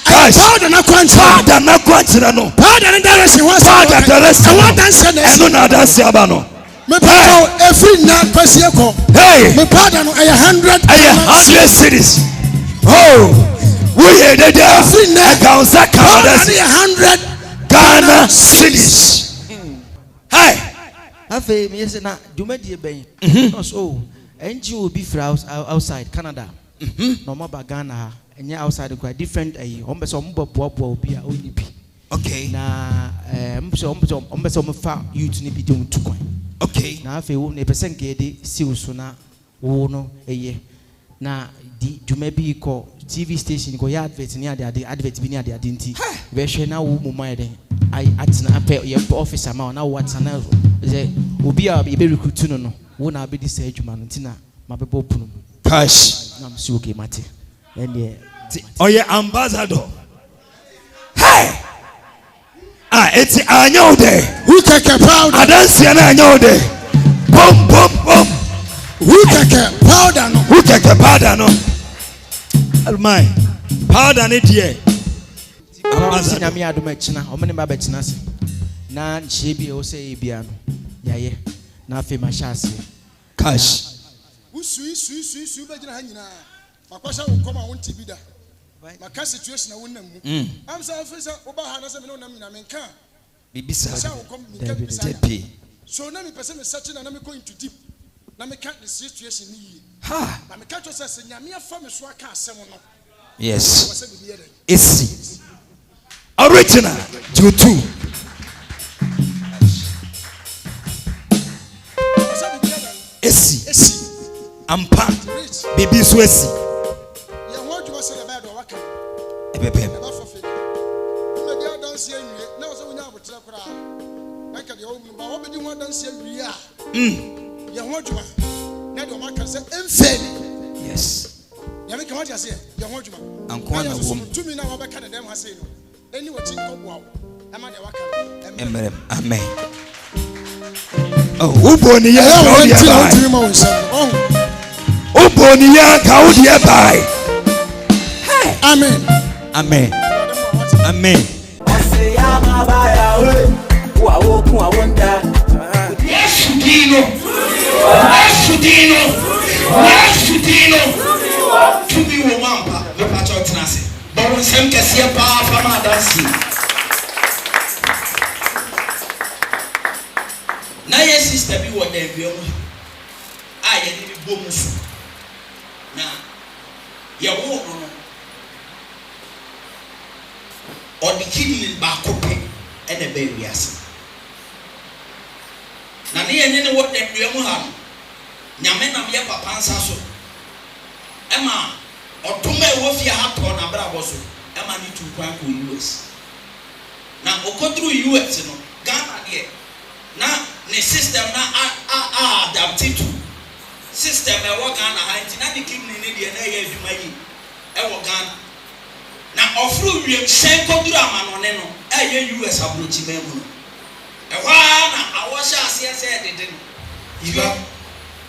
Pardon na kwanchira no. Pardon na resi wasa. Pardon na resi. I want dance na. Eno na dance abano. Me pardon every na kwasi eko. Hey. Me pardon 100. 100 cities. Oh. We hear that there. Every na Kaunsa Canada. 100 Ghana cities. Hey. Afa me say na dumadi ben. No so. NGO be for outside Canada. No more Ghana. And yeah, outside the quite different. Almost be okay. Na almost far you to be doing 2 coin. Okay. Now if you won't a percent get the seals na wono a year. Na the you may be called TV station go advert near the advert be near the identity. Where she now my I at your office amount now what's an say will be a baby recruit no won't be this age man tina my people punum. Cash. I'm so okay, Mate. And oh yeah, ambassador. Hey, it's a new day. Who take a powder? I don't see a new day. Boom, boom, boom. Who take a powder? No. Who take a powder? No. Oh my, powder it here. Ambassador, me adu mechina. Omeni ba bechina se. Na shebi o say biano. Yaye. Na fe mashasi. Cash. Who sui be jina hanyina. Makwasha ukoma wonti bida. Maka situation na wonna mu. Am say officer oba ha na say me no nam nyina menka. Bibisa. So na me person me search na me go into deep. Na me can't the situation ni. Ha. Na me catch say nyame afa me so aka asem no. Yes. It's original to 2. Esi. Ampa. Bibi swesi. Ya won't you say about waka. Ebebe. Na dia dance here na so nya abotre kra. Na ka dia o mu ba wo be di ho dance here wi a. juma. Na do maka say emfe. Yes. Ya make what you say, your ho juma. Anko na wom. Tumi na wo be ka na dem ha say no. Eni wo chi ko boa wo. E ma de waka. Amen. Amen. Oh, uboni ya ka uboni ya ka bai. Amen. Amen. Amen. Say I'm a buyer. Wa wo ku a wonder. Yes, Dino. To be woman, the patch of Tenassi. But when some can see a power from our dancing. Now, your sister be what they will. I am the bonus. Now, you won't or the kidney back up and the baby as. Now, near any what they will have. Nyamena me papa nsa so ema otoma e wo fie ha to na bra boso ema ni tu kwan ko US na okodru US no Ghana de na ne system na adapt to system e wo Ghana ha nti na the kidney ne de na ye adwuma yi e wo Ghana na ofru wiem sen kodru amanone no e ye US abrochi memu no e wa na awo sha ase ese dede no iba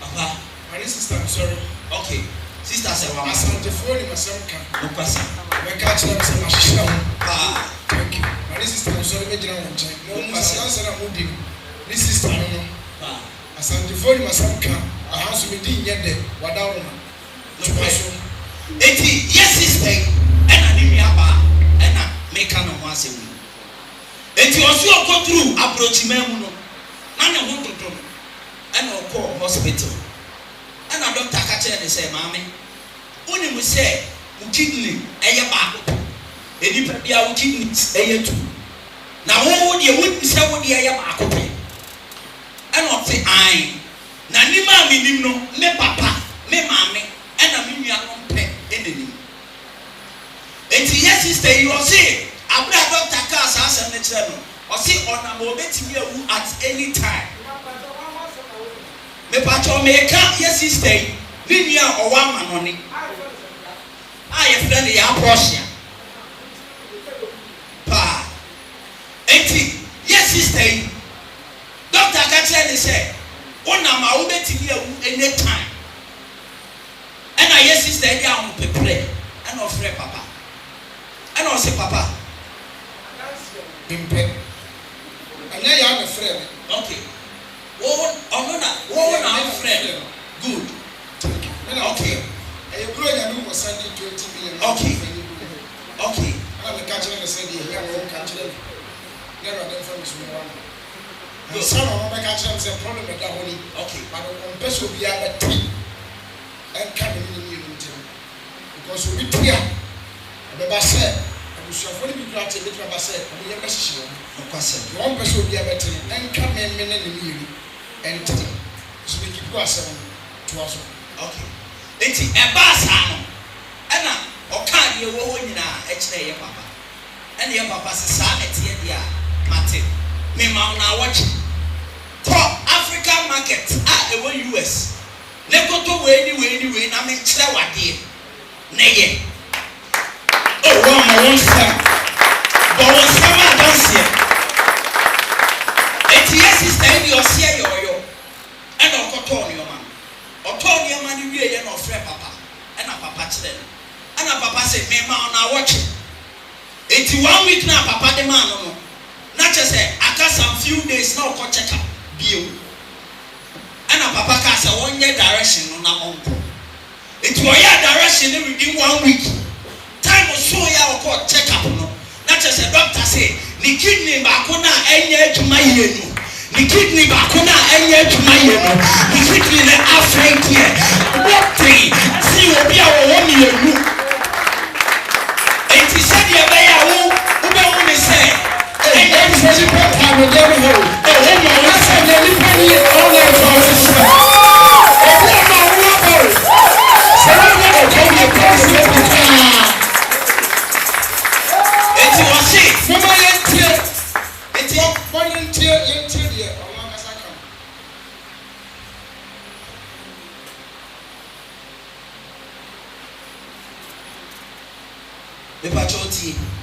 Papa, My sister, I'm sorry. okay. Sister said, "Well, I said the phone in my son can." no question. My catch them say my sister. Ah, Thank you. My sister, I'm sorry. Me jina one check. No, my son na mo dim. This sister, no no. ah, I said the phone in my son can. I have to be doing yet. Wada woman. no question. Eti, yes, sister. Ena ni mi aba. Ena make no one say we. Eti osu go through approach me mu no. Na ne ho toto. Ena okọ hospital. Ena doctor ka tell me say, "Mami, oni mu say u kidney eye baako. Eni pa bia u kidney eye two. Na wo de wo say wo de eye baako pe. Ena o say ai. Na ni ma mi nim no, me papa, me mami, ena mi nua no pe eneni. Eti yes sister, you say abra doctor ka asase ne kire no. O say ona mo betimi awu at any time. Me patcho me ka yes sister, ni nua o wa manoni. Ah, your friend ya Portia. Pa. Eti yes sister, doctor ka tell me say ona ma wo betimi awu any time. And I yes sister dey am prepare. And of free papa. And I say papa. Pimpe. Anya ya me friend. Okay. Oh no na friend. Good. Okay. E bro ya no was sending 20 million. Okay. Okay. I will catch them say the here will catch them. Never them from this one. And some of them catch them say problem with that holy. Okay. But on person be at 3 and come in because we be clear. The basset. We shall fully be granted the basset. We have message. No question. One person will be able to and come in and so we keep us to us. Okay. Eti ebasa no. Ena oka de wo nyina e kire ye papa. Ena ye papa se sa etie dia mate. Me ma na watch. To African market e wo US. Ne koto we ni na me kire wade. Ne ye. Oh, one step. But one summer dance here. Yes, is the your seer yo. And I'll call your man. Or told your man you really no friend papa. And a papa to them. And a papa said, me man now watch it. 81 week now, papa the man no. Not just say, I got some few days now go check up. Bill. And a papa cast a 1 year direction on our uncle. It was your direction within 1 week. Time was so ya or check up no. Not just a doctor say, the kidney bakuna enye juma yenu. The kidney bakuna enye juma yenu. The kidney na afraid here. What thing? See what be our 1 year. And he said ya be ya who say, and then says you put time with every hole. Oh my son, let me pay you all that for Pepa Choti.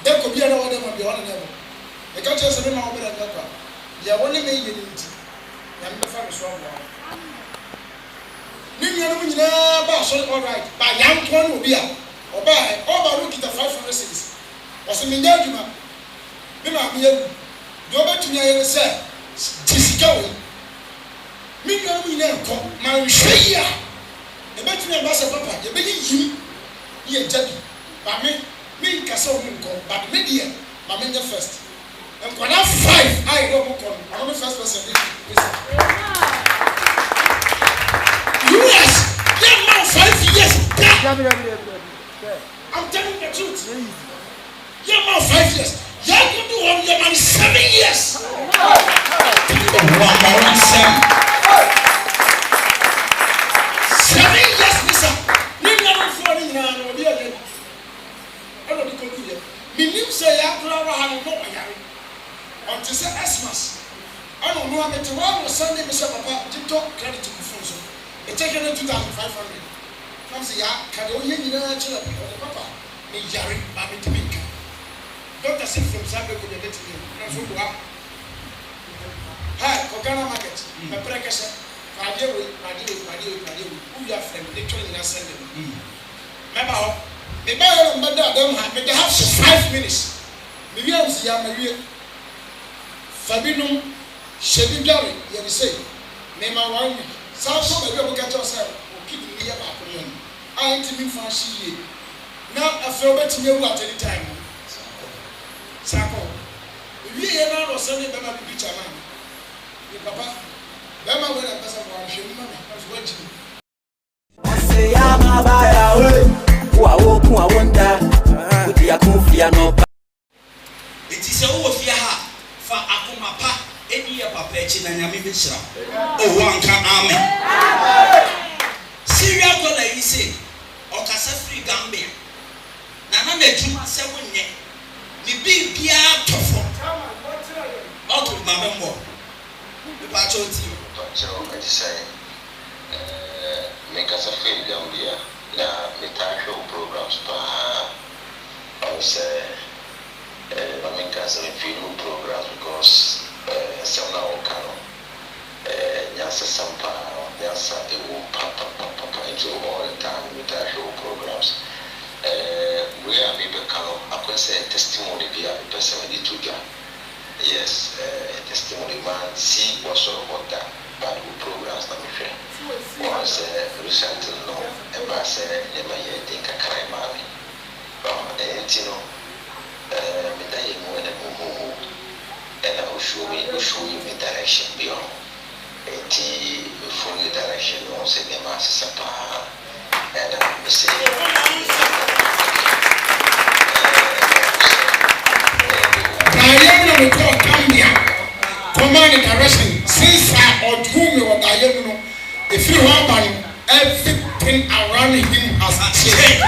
There could be another one of the one level. The culture is a little bit of that. They are only made in it. I'm the family strong. All right, by young one will be a or buy over look at the 500 cities. Was a minimum. Go back to me and say, this going. Million come, my share. The better ambassador, papa, the baby you, ye judge. But me, Castle, but media, my men first. And when I 5, I don't come. I'm the first person. US, yeah, now 5 years. I'm telling the truth. Yeah, now 5 years. Yeah, you do one year, man, 7 years. 7 years, Mister. You never fall in now. We are getting. I don't know the Minim say, I don't know how to go. On to say Xmas. I don't know how to go. Sunday, Mr. Papa, TikTok credit to the phone. It's taken 2,500. Come see, I can't only actually Papa. Me Jerry, Babby to make. Doctor said from Saturday to the next day. Hi, Kokana Market. My precaution. Who your friend? They told me to send them. Remember, they have 5 minutes. Maybe I was young, Maria Fabinum, Shebi Gary, you say, Mema 1 week. Some maybe I will get yourself or keep me about me. I ain't to me for she. Now I feel better you at any time. Sako, we are not sending them to be chairman. Papa, Bama when I pass around, she will not watching. I say, I'm a buyer. Who I walk, who I wonder. With the Akufia no. It is a Obofour for Akumapa, any of Papa Chinanyami Bishra. Oh, one can amen. Syria, what I say, or Casafri Gambia. Nana de Juma 7 years. The big Pia Tofo. Out of my memoir. The patch on you. I say, make us a free Gambia. Now, the time show programs. I say, make us a few programs because some now can. Yasa Sampa, Yasa, it will papa into all the time with our show programs. We are maybe I can say testimony via the person with the tutor. Yes, testimony man, see what sort of what that bad programs that we share. Was recently no, and I said, never yet think a crime army. And you know, I am going to move, and I will show you the direction beyond. From the direction, on say the masses apart, and I will say. Command direction. Since I or whom you are if you want everything around him has changed.